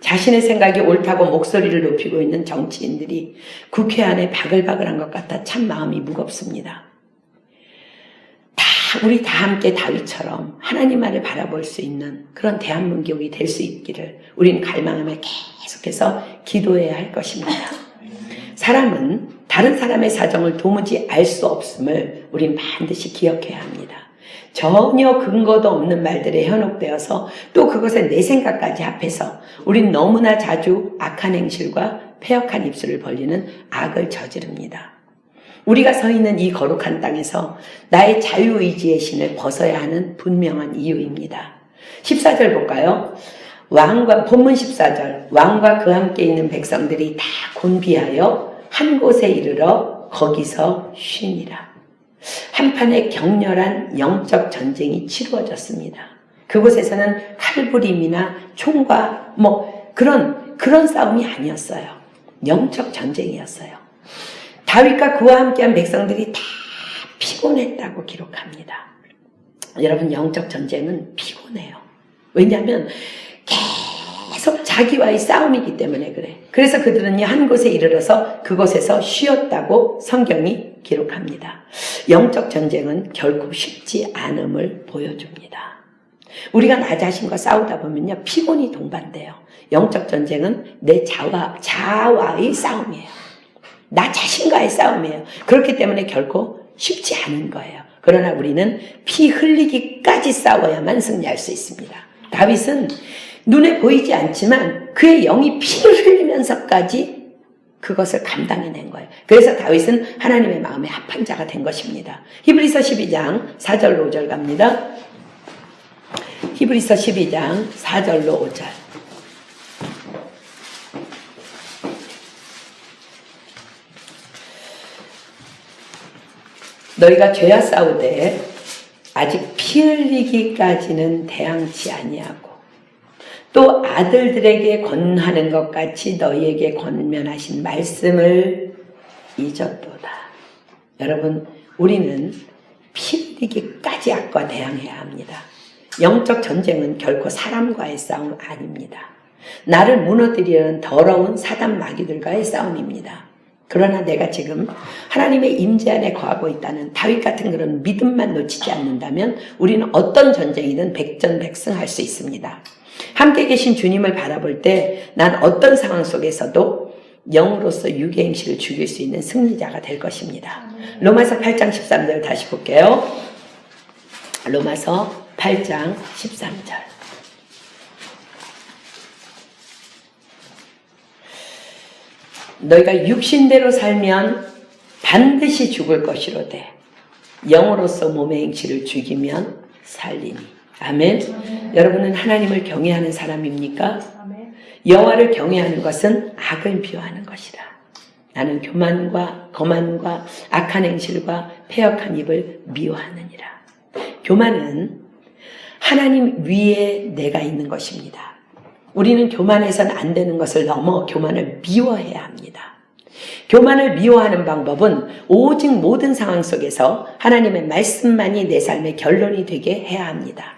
자신의 생각이 옳다고 목소리를 높이고 있는 정치인들이 국회 안에 바글바글한 것 같아 참 마음이 무겁습니다. 우리 다 함께 다윗처럼 하나님만을 바라볼 수 있는 그런 대한민국이 될 수 있기를 우리는 갈망하며 계속해서 기도해야 할 것입니다. 사람은 다른 사람의 사정을 도무지 알 수 없음을 우린 반드시 기억해야 합니다. 전혀 근거도 없는 말들에 현혹되어서 또 그것에 내 생각까지 합해서 우린 너무나 자주 악한 행실과 패역한 입술을 벌리는 악을 저지릅니다. 우리가 서 있는 이 거룩한 땅에서 나의 자유의지의 신을 벗어야 하는 분명한 이유입니다. 14절 볼까요? 본문 14절 왕과 그 함께 있는 백성들이 다 곤비하여 한 곳에 이르러 거기서 쉬니라. 한판의 격렬한 영적 전쟁이 치루어졌습니다. 그곳에서는 칼부림이나 총과 그런 싸움이 아니었어요. 영적 전쟁이었어요. 다윗과 그와 함께한 백성들이 다 피곤했다고 기록합니다. 여러분, 영적 전쟁은 피곤해요. 왜냐하면 계속 자기와의 싸움이기 때문에 그래. 그래서 그들은 한 곳에 이르러서 그곳에서 쉬었다고 성경이 기록합니다. 영적 전쟁은 결코 쉽지 않음을 보여줍니다. 우리가 나 자신과 싸우다 보면요, 피곤이 동반돼요. 영적 전쟁은 내 자아와의 싸움이에요. 나 자신과의 싸움이에요. 그렇기 때문에 결코 쉽지 않은 거예요. 그러나 우리는 피 흘리기까지 싸워야만 승리할 수 있습니다. 다윗은 눈에 보이지 않지만 그의 영이 피를 흘리면서까지 그것을 감당해낸 거예요. 그래서 다윗은 하나님의 마음에 합한 자가 된 것입니다. 히브리서 12장 4절로 5절 갑니다. 히브리서 12장 4절로 5절. 너희가 죄와 싸우되 아직 피 흘리기까지는 대항치 아니하고 또 아들들에게 권하는 것 같이 너희에게 권면하신 말씀을 잊었도다. 여러분, 우리는 피 흘리기까지 악과 대항해야 합니다. 영적 전쟁은 결코 사람과의 싸움 아닙니다. 나를 무너뜨리려는 더러운 사단 마귀들과의 싸움입니다. 그러나 내가 지금 하나님의 임재 안에 거하고 있다는 다윗 같은 그런 믿음만 놓치지 않는다면 우리는 어떤 전쟁이든 백전백승할 수 있습니다. 함께 계신 주님을 바라볼 때 난 어떤 상황 속에서도 영으로서 육의 행실을 죽일 수 있는 승리자가 될 것입니다. 로마서 8장 13절 다시 볼게요. 로마서 8장 13절. 너희가 육신대로 살면 반드시 죽을 것이로되 영으로서 몸의 행실을 죽이면 살리니. 아멘. 여러분은 하나님을 경외하는 사람입니까? 여호와를 경외하는 것은 악을 미워하는 것이라. 나는 교만과 거만과 악한 행실과 패역한 입을 미워하느니라. 교만은 하나님 위에 내가 있는 것입니다. 우리는 교만해서는 안 되는 것을 넘어 교만을 미워해야 합니다. 교만을 미워하는 방법은 오직 모든 상황 속에서 하나님의 말씀만이 내 삶의 결론이 되게 해야 합니다.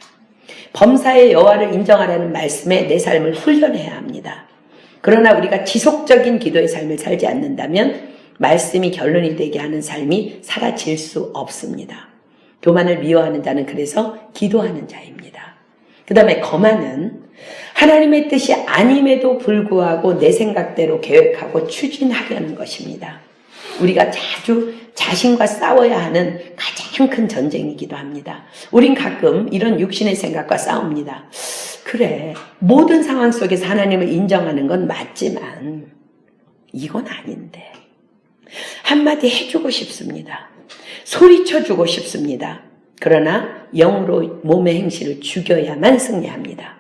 범사의 여호와를 인정하라는 말씀에 내 삶을 훈련해야 합니다. 그러나 우리가 지속적인 기도의 삶을 살지 않는다면 말씀이 결론이 되게 하는 삶이 사라질 수 없습니다. 교만을 미워하는 자는 그래서 기도하는 자입니다. 그 다음에 거만은 하나님의 뜻이 아님에도 불구하고 내 생각대로 계획하고 추진하려는 것입니다. 우리가 자주 자신과 싸워야 하는 가장 큰 전쟁이기도 합니다. 우린 가끔 이런 육신의 생각과 싸웁니다. 그래, 모든 상황 속에서 하나님을 인정하는 건 맞지만 이건 아닌데. 한마디 해주고 싶습니다. 소리쳐주고 싶습니다. 그러나 영으로 몸의 행실을 죽여야만 승리합니다.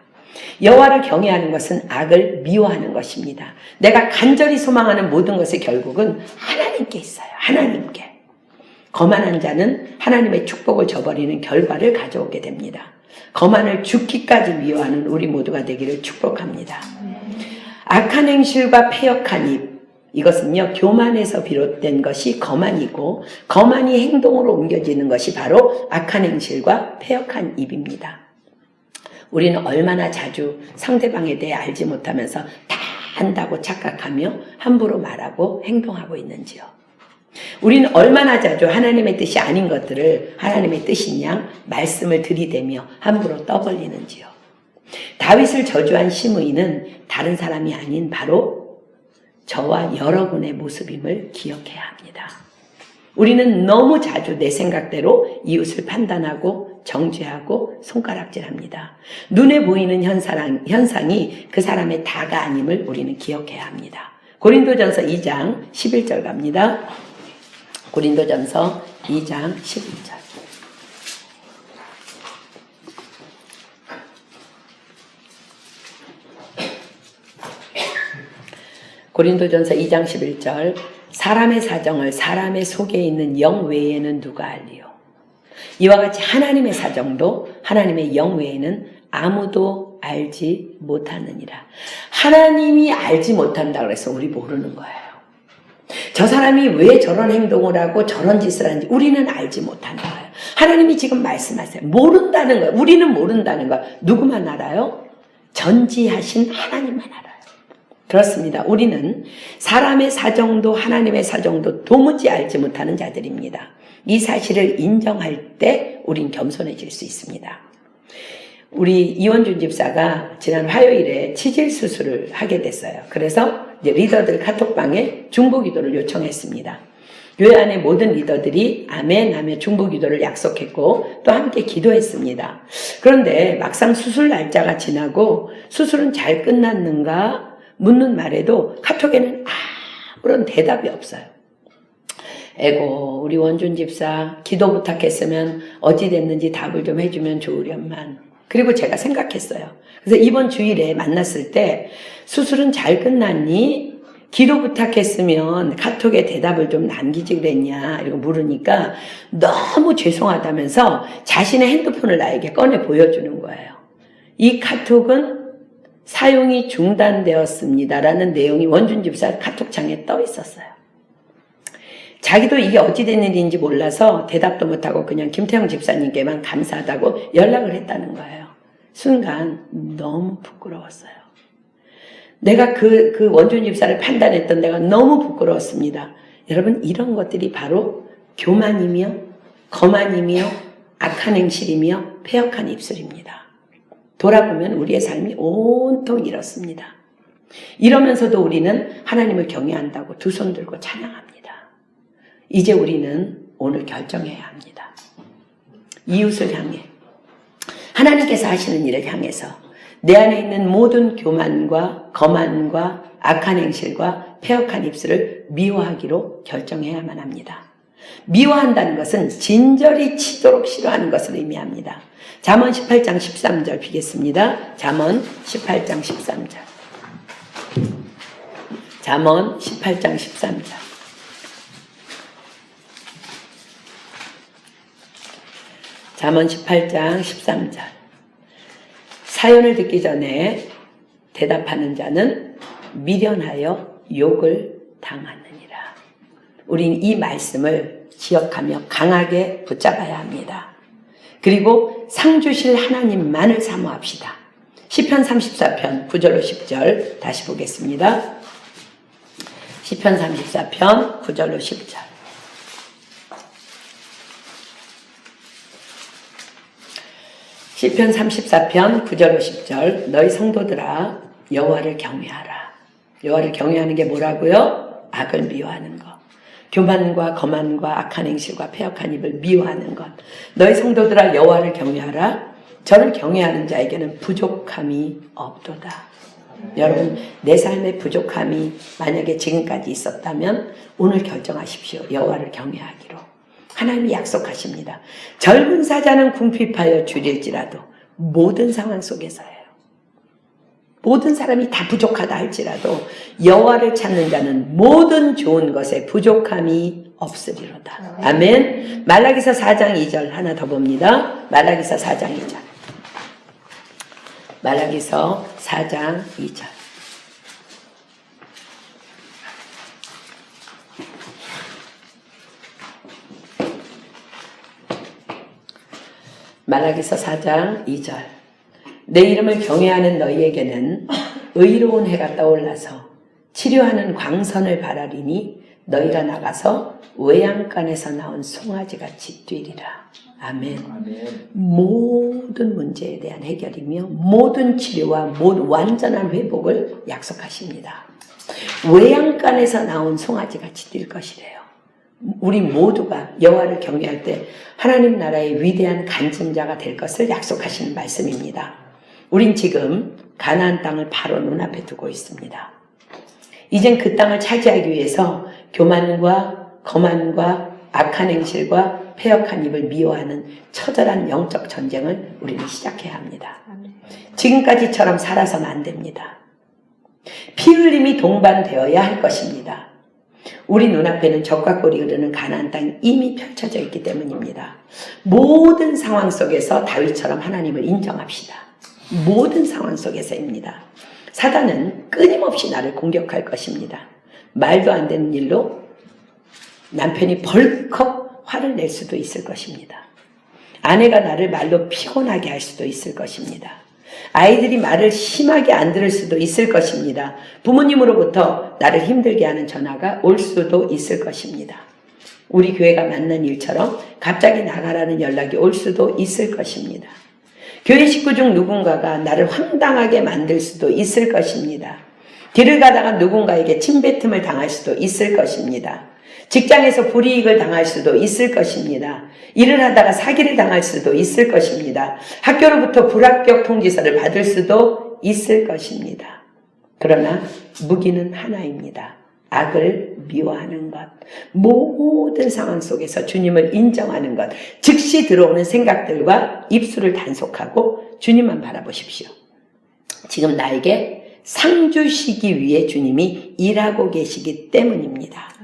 여호와를 경외하는 것은 악을 미워하는 것입니다. 내가 간절히 소망하는 모든 것의 결국은 하나님께 있어요. 하나님께. 거만한 자는 하나님의 축복을 저버리는 결과를 가져오게 됩니다. 거만을 죽기까지 미워하는 우리 모두가 되기를 축복합니다. 악한 행실과 패역한 입, 이것은요 교만에서 비롯된 것이 거만이고 거만이 행동으로 옮겨지는 것이 바로 악한 행실과 패역한 입입니다. 우리는 얼마나 자주 상대방에 대해 알지 못하면서 다 안다고 착각하며 함부로 말하고 행동하고 있는지요. 우리는 얼마나 자주 하나님의 뜻이 아닌 것들을 하나님의 뜻인 양 말씀을 들이대며 함부로 떠벌리는지요. 다윗을 저주한 시므이는 다른 사람이 아닌 바로 저와 여러분의 모습임을 기억해야 합니다. 우리는 너무 자주 내 생각대로 이웃을 판단하고 정죄하고 손가락질합니다. 눈에 보이는 현상이 그 사람의 다가 아님을 우리는 기억해야 합니다. 고린도전서 2장 11절 갑니다. 고린도전서 2장 11절. 고린도전서 2장 11절. 사람의 사정을 사람의 속에 있는 영 외에는 누가 알리요? 이와 같이 하나님의 사정도 하나님의 영 외에는 아무도 알지 못하느니라. 하나님이 알지 못한다 그래서 우리 모르는 거예요. 저 사람이 왜 저런 행동을 하고 저런 짓을 하는지 우리는 알지 못하는 거예요. 하나님이 지금 말씀하세요. 모른다는 거예요. 우리는 모른다는 거예요. 누구만 알아요? 전지하신 하나님만 알아요. 그렇습니다. 우리는 사람의 사정도 하나님의 사정도 도무지 알지 못하는 자들입니다. 이 사실을 인정할 때 우린 겸손해질 수 있습니다. 우리 이원준 집사가 지난 화요일에 치질 수술을 하게 됐어요. 그래서 이제 리더들 카톡방에 중보기도를 요청했습니다. 교회 안에 모든 리더들이 아멘 하며 중보기도를 약속했고 또 함께 기도했습니다. 그런데 막상 수술 날짜가 지나고 수술은 잘 끝났는가 묻는 말에도 카톡에는 아무런 대답이 없어요. 에고 우리 원준 집사 기도 부탁했으면 어찌 됐는지 답을 좀 해주면 좋으련만. 그리고 제가 생각했어요. 그래서 이번 주일에 만났을 때 수술은 잘 끝났니? 기도 부탁했으면 카톡에 대답을 좀 남기지 그랬냐 이러고 물으니까 너무 죄송하다면서 자신의 핸드폰을 나에게 꺼내 보여주는 거예요. 이 카톡은 사용이 중단되었습니다라는 내용이 원준 집사 카톡창에 떠 있었어요. 자기도 이게 어찌 된 일인지 몰라서 대답도 못하고 그냥 김태형 집사님께만 감사하다고 연락을 했다는 거예요. 순간 너무 부끄러웠어요. 내가 그 원준 집사를 판단했던 내가 너무 부끄러웠습니다. 여러분 이런 것들이 바로 교만이며 거만이며 악한 행실이며 패역한 입술입니다. 돌아보면 우리의 삶이 온통 이렇습니다. 이러면서도 우리는 하나님을 경외한다고 두 손 들고 찬양합니다. 이제 우리는 오늘 결정해야 합니다. 이웃을 향해, 하나님께서 하시는 일을 향해서 내 안에 있는 모든 교만과 거만과 악한 행실과 패역한 입술을 미워하기로 결정해야만 합니다. 미워한다는 것은 진절이 치도록 싫어하는 것을 의미합니다. 잠언 18장 13절 비겠습니다. 잠언 18장 13절. 잠언 18장 13절. 잠언 18장 13절. 사연을 듣기 전에 대답하는 자는 미련하여 욕을 당하느니라. 우리는 이 말씀을 기억하며 강하게 붙잡아야 합니다. 그리고 상 주실 하나님만을 사모합시다. 시편 34편 9절로 10절 다시 보겠습니다. 시편 34편 9절로 10절. 시편 34편 9절로 10절. 너희 성도들아 여호와를 경외하라. 여호와를 경외하는 게 뭐라고요? 악을 미워하는 것. 교만과 거만과 악한 행실과 패역한 입을 미워하는 것. 너희 성도들아 여호와를 경외하라. 저를 경외하는 자에게는 부족함이 없도다. 여러분, 내 삶의 부족함이 만약에 지금까지 있었다면 오늘 결정하십시오. 여호와를 경외하기로. 하나님이 약속하십니다. 젊은 사자는 궁핍하여 줄일지라도 모든 상황 속에서예요. 모든 사람이 다 부족하다 할지라도 여호와를 찾는 자는 모든 좋은 것에 부족함이 없으리로다. 아멘. 말라기서 4장 2절 하나 더 봅니다. 말라기서 4장 2절. 말라기서 4장 2절. 말라기서 4장 2절. 내 이름을 경외하는 너희에게는 의로운 해가 떠올라서 치료하는 광선을 바라리니 너희가 나가서 외양간에서 나온 송아지같이 뛰리라. 아멘. 모든 문제에 대한 해결이며 모든 치료와 모든 완전한 회복을 약속하십니다. 외양간에서 나온 송아지같이 뛸 것이래요. 우리 모두가 여호와를 경외할 때 하나님 나라의 위대한 간증자가 될 것을 약속하시는 말씀입니다. 우린 지금 가나안 땅을 바로 눈앞에 두고 있습니다. 이젠 그 땅을 차지하기 위해서 교만과 거만과 악한 행실과 패역한 입을 미워하는 처절한 영적 전쟁을 우리는 시작해야 합니다. 지금까지처럼 살아서는 안 됩니다. 피 흘림이 동반되어야 할 것입니다. 우리 눈앞에는 적과 꿀이 흐르는 가나안 땅이 이미 펼쳐져 있기 때문입니다. 모든 상황 속에서 다윗처럼 하나님을 인정합시다. 모든 상황 속에서입니다. 사단은 끊임없이 나를 공격할 것입니다. 말도 안 되는 일로 남편이 벌컥 화를 낼 수도 있을 것입니다. 아내가 나를 말로 피곤하게 할 수도 있을 것입니다. 아이들이 말을 심하게 안 들을 수도 있을 것입니다. 부모님으로부터 나를 힘들게 하는 전화가 올 수도 있을 것입니다. 우리 교회가 만난 일처럼 갑자기 나가라는 연락이 올 수도 있을 것입니다. 교회 식구 중 누군가가 나를 황당하게 만들 수도 있을 것입니다. 길을 가다가 누군가에게 침뱉음을 당할 수도 있을 것입니다. 직장에서 불이익을 당할 수도 있을 것입니다. 일을 하다가 사기를 당할 수도 있을 것입니다. 학교로부터 불합격 통지서를 받을 수도 있을 것입니다. 그러나 무기는 하나입니다. 악을 미워하는 것, 모든 상황 속에서 주님을 인정하는 것, 즉시 들어오는 생각들과 입술을 단속하고 주님만 바라보십시오. 지금 나에게 상 주시기 위해 주님이 일하고 계시기 때문입니다.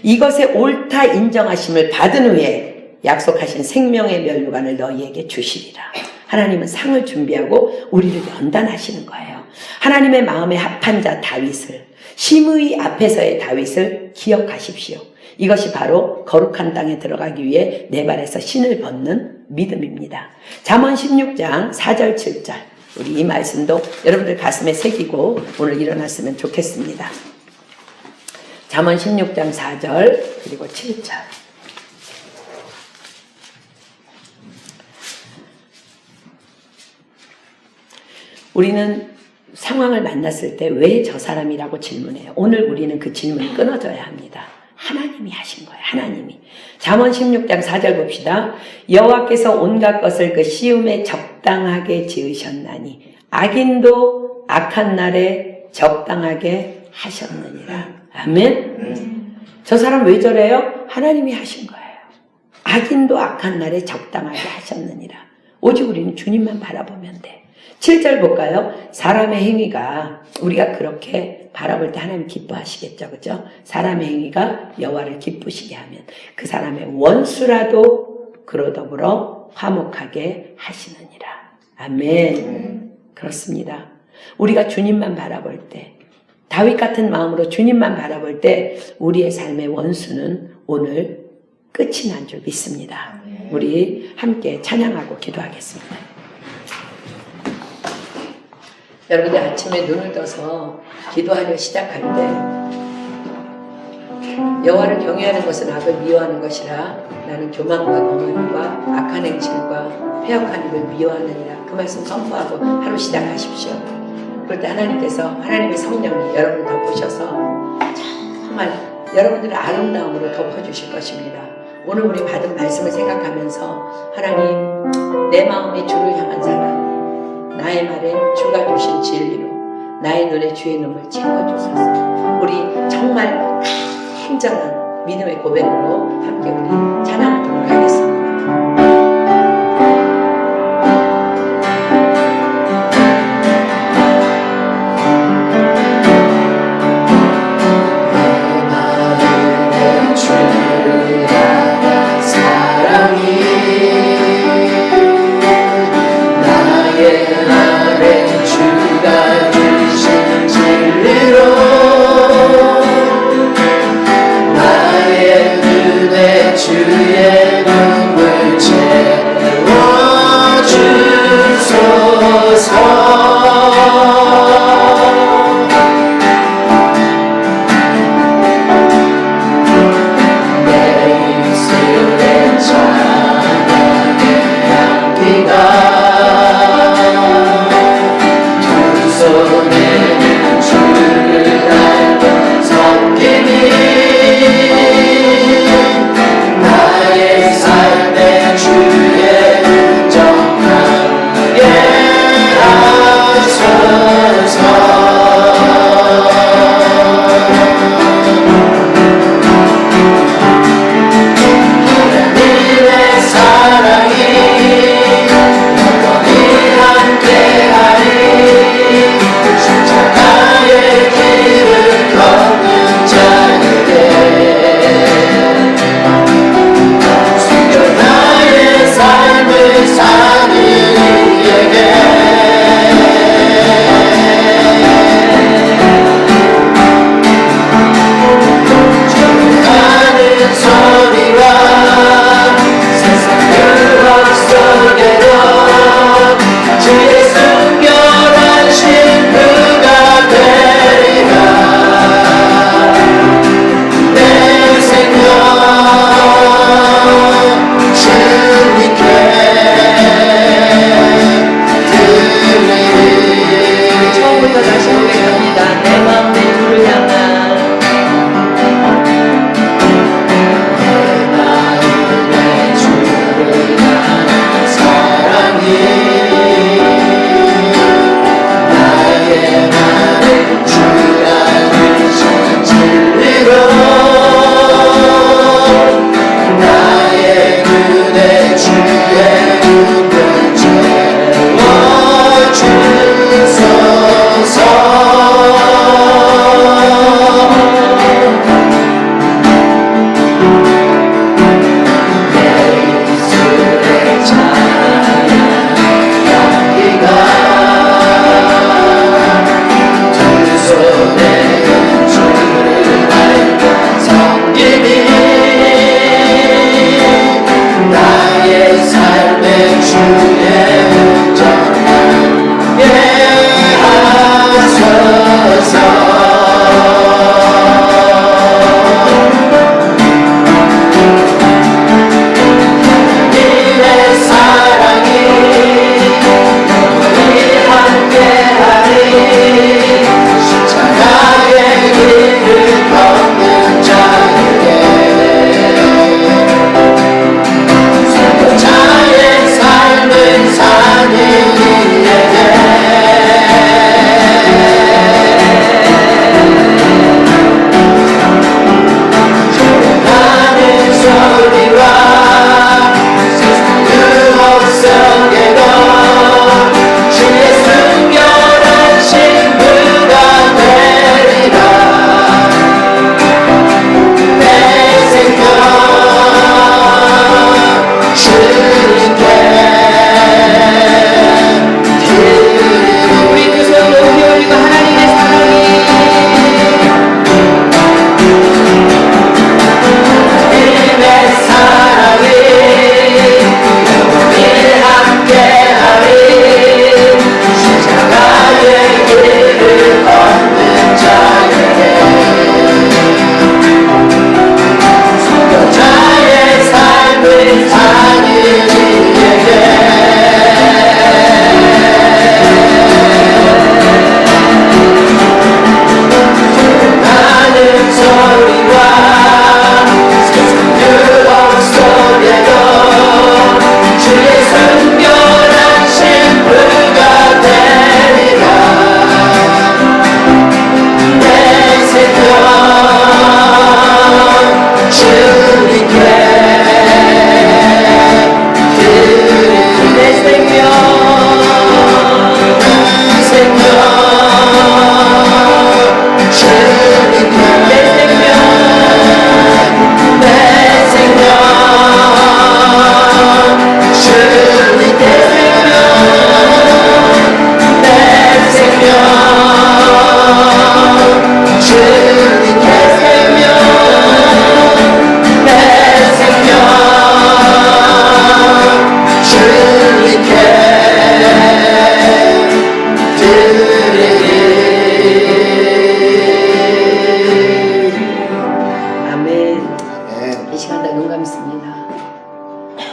이것에 옳다 인정하심을 받은 후에 약속하신 생명의 면류관을 너희에게 주시리라. 하나님은 상을 준비하고 우리를 연단하시는 거예요. 하나님의 마음에 합한 자 다윗을, 심의 앞에서의 다윗을 기억하십시오. 이것이 바로 거룩한 땅에 들어가기 위해 내 발에서 신을 벗는 믿음입니다. 잠언 16장 4절 7절, 우리 이 말씀도 여러분들 가슴에 새기고 오늘 일어났으면 좋겠습니다. 잠언 16장 4절 그리고 7절. 우리는 상황을 만났을 때 왜 저 사람이라고 질문해요. 오늘 우리는 그 질문이 끊어져야 합니다. 하나님이 하신 거예요. 하나님이. 잠언 16장 4절 봅시다. 여호와께서 온갖 것을 그 시음에 적당하게 지으셨나니 악인도 악한 날에 적당하게 하셨느니라. 아멘. 저 사람 왜 저래요? 하나님이 하신 거예요. 악인도 악한 날에 적당하게 하셨느니라. 오직 우리는 주님만 바라보면 돼. 7절 볼까요? 사람의 행위가 우리가 그렇게 바라볼 때 하나님 기뻐하시겠죠. 그죠? 사람의 행위가 여호와를 기쁘시게 하면 그 사람의 원수라도 그로 더불어 화목하게 하시느니라. 아멘. 그렇습니다. 우리가 주님만 바라볼 때 다윗 같은 마음으로 주님만 바라볼 때 우리의 삶의 원수는 오늘 끝이 난 줄 믿습니다. 우리 함께 찬양하고 기도하겠습니다. 여러분들 아침에 눈을 떠서 기도하려 시작할 때 여호와를 경외하는 것은 악을 미워하는 것이라 나는 교만과 거만과 악한 행실과 패역한 입을 미워하느니라. 그 말씀 선포하고 하루 시작하십시오. 그럴 때 하나님께서 하나님의 성령이 여러분을 덮으셔서 정말 여러분들의 아름다움으로 덮어주실 것입니다. 오늘 우리 받은 말씀을 생각하면서 하나님 내 마음이 주를 향한 사람 나의 말에 주가 주신 진리로 나의 눈에 주의 눈을 채워주소서. 우리 정말 간절한 믿음의 고백으로 함께 우리 찬양하도록 하겠습니다. 나의 눈에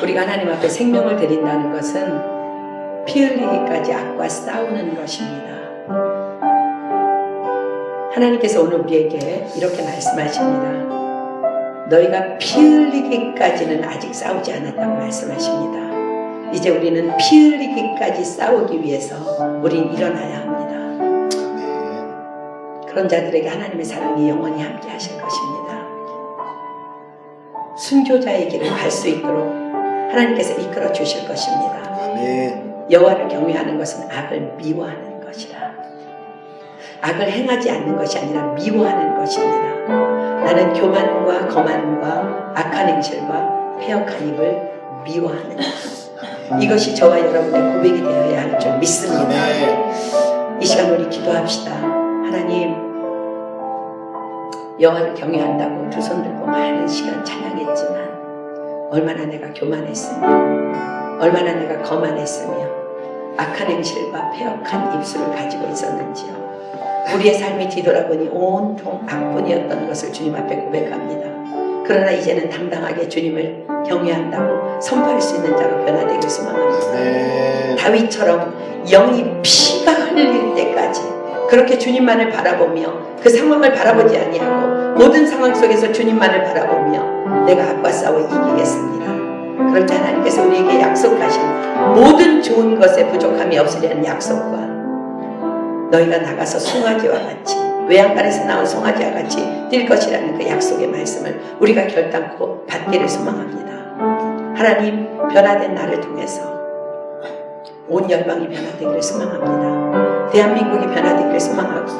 우리가 하나님 앞에 생명을 드린다는 것은 피 흘리기까지 악과 싸우는 것입니다. 하나님께서 오늘 우리에게 이렇게 말씀하십니다. 너희가 피 흘리기까지는 아직 싸우지 않았다고 말씀하십니다. 이제 우리는 피 흘리기까지 싸우기 위해서 우린 일어나야 합니다. 그런 자들에게 하나님의 사랑이 영원히 함께 하실 것입니다. 순교자의 길을 갈 수 있도록 하나님께서 이끌어 주실 것입니다. 여호와를 경외하는 것은 악을 미워하는 것이라. 악을 행하지 않는 것이 아니라 미워하는 것입니다. 나는 교만과 거만과 악한 행실과 패역한 입을 미워하는 것. 이것이 저와 여러분의 고백이 되어야 할 줄 믿습니다. 이 시간 우리 기도합시다. 하나님, 여호와를 경외한다고 두 손 들고 많은 시간 찬양했지만 얼마나 내가 교만했으며 얼마나 내가 거만했으며 악한 행실과 패역한 입술을 가지고 있었는지요. 우리의 삶이 뒤돌아보니 온통 악뿐이었던 것을 주님 앞에 고백합니다. 그러나 이제는 당당하게 주님을 경외한다고 선포할 수 있는 자로 변화되길 소망합니다. 다윗처럼 영이 피가 흘릴 때까지 그렇게 주님만을 바라보며 그 상황을 바라보지 아니하고 모든 상황 속에서 주님만을 바라보며 내가 악과 싸워 이기겠습니다. 그럴 때 하나님께서 우리에게 약속하신 모든 좋은 것에 부족함이 없으려는 약속과 너희가 나가서 송아지와 같이 외양간에서 나온 송아지와 같이 뛸 것이라는 그 약속의 말씀을 우리가 결단코 받기를 소망합니다. 하나님, 변화된 나를 통해서 온 열방이 변화되기를 소망합니다. 대한민국이 변화되기를 소망하고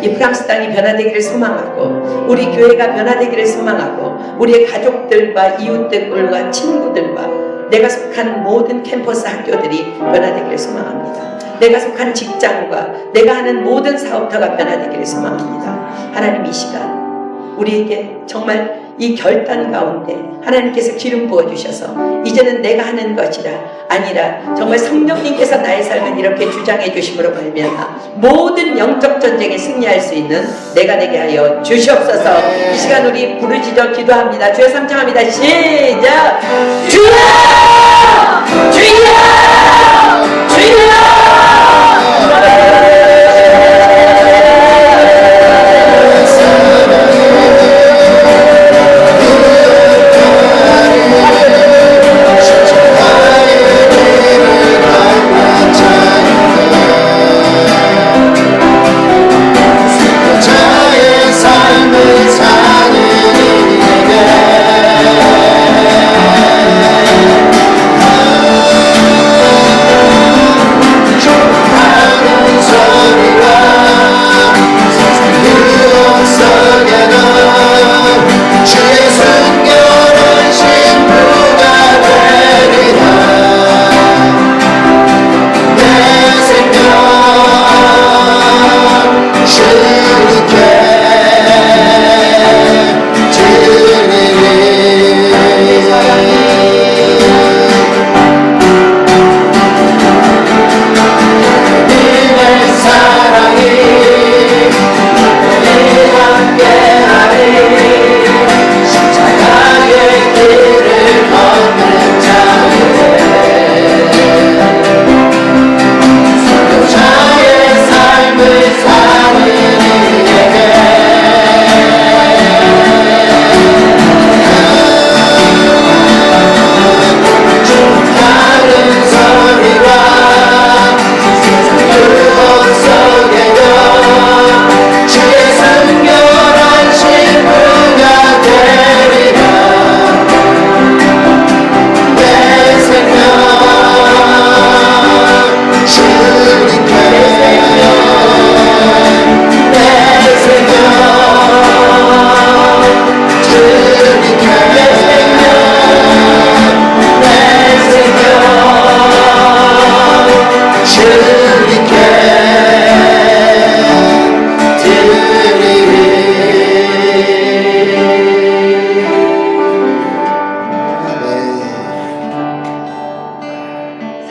이 프랑스 땅이 변화되기를 소망하고 우리 교회가 변화되기를 소망하고 우리의 가족들과 이웃들과 친구들과 내가 속한 모든 캠퍼스 학교들이 변화되기를 소망합니다. 내가 속한 직장과 내가 하는 모든 사업터가 변화되기를 소망합니다. 하나님, 이 시간 우리에게 정말 이 결단 가운데 하나님께서 기름 부어주셔서 이제는 내가 하는 것이라 아니라 정말 성령님께서 나의 삶을 이렇게 주장해 주심으로 말미암아 모든 영적 전쟁에 승리할 수 있는 내가 되게 하여 주시옵소서. 이 시간 우리 부르짖어 기도합니다. 주여 삼창합니다. 시작! 주여! 주여! 주여!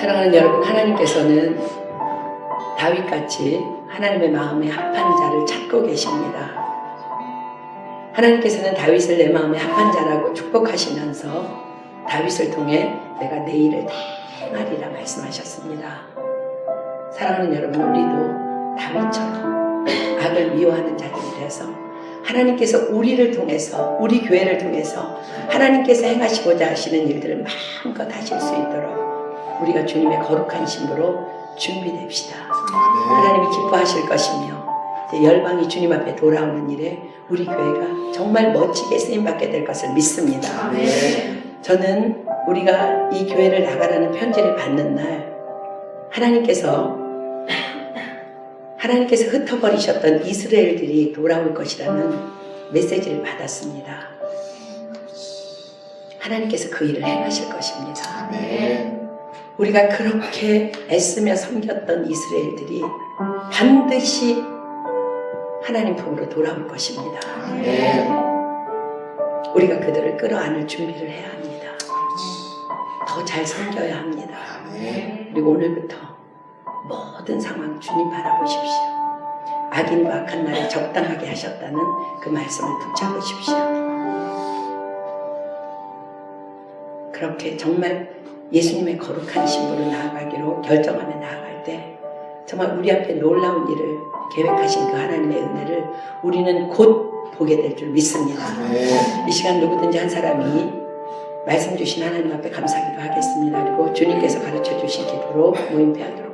사랑하는 여러분, 하나님께서는 다윗같이 하나님의 마음에 합한 자를 찾고 계십니다. 하나님께서는 다윗을 내 마음에 합한 자라고 축복하시면서 다윗을 통해 내가 내 일을 다 행하리라 말씀하셨습니다. 사랑하는 여러분, 우리도 다윗처럼 악을 미워하는 자들이 돼서 하나님께서 우리를 통해서, 우리 교회를 통해서 하나님께서 행하시고자 하시는 일들을 마음껏 하실 수 있도록 우리가 주님의 거룩한 신부로 준비됩시다. 하나님이 기뻐하실 것이며 이제 열방이 주님 앞에 돌아오는 일에 우리 교회가 정말 멋지게 쓰임받게 될 것을 믿습니다. 저는 우리가 이 교회를 나가라는 편지를 받는 날 하나님께서 흩어버리셨던 이스라엘들이 돌아올 것이라는 메시지를 받았습니다. 하나님께서 그 일을 행하실 것입니다. 우리가 그렇게 애쓰며 섬겼던 이스라엘들이 반드시 하나님 품으로 돌아올 것입니다. 우리가 그들을 끌어안을 준비를 해야 합니다. 더 잘 섬겨야 합니다. 그리고 오늘부터 모든 상황 주님 바라보십시오. 악인과 악한 날에 적당하게 하셨다는 그 말씀을 붙잡으십시오. 그렇게 정말 예수님의 거룩한 신부로 나아가기로 결정하며 나아갈 때 정말 우리 앞에 놀라운 일을 계획하신 그 하나님의 은혜를 우리는 곧 보게 될 줄 믿습니다. 이 시간 누구든지 한 사람이 말씀 주신 하나님 앞에 감사기도 하겠습니다. 그리고 주님께서 가르쳐 주신 기도로 모임패하도록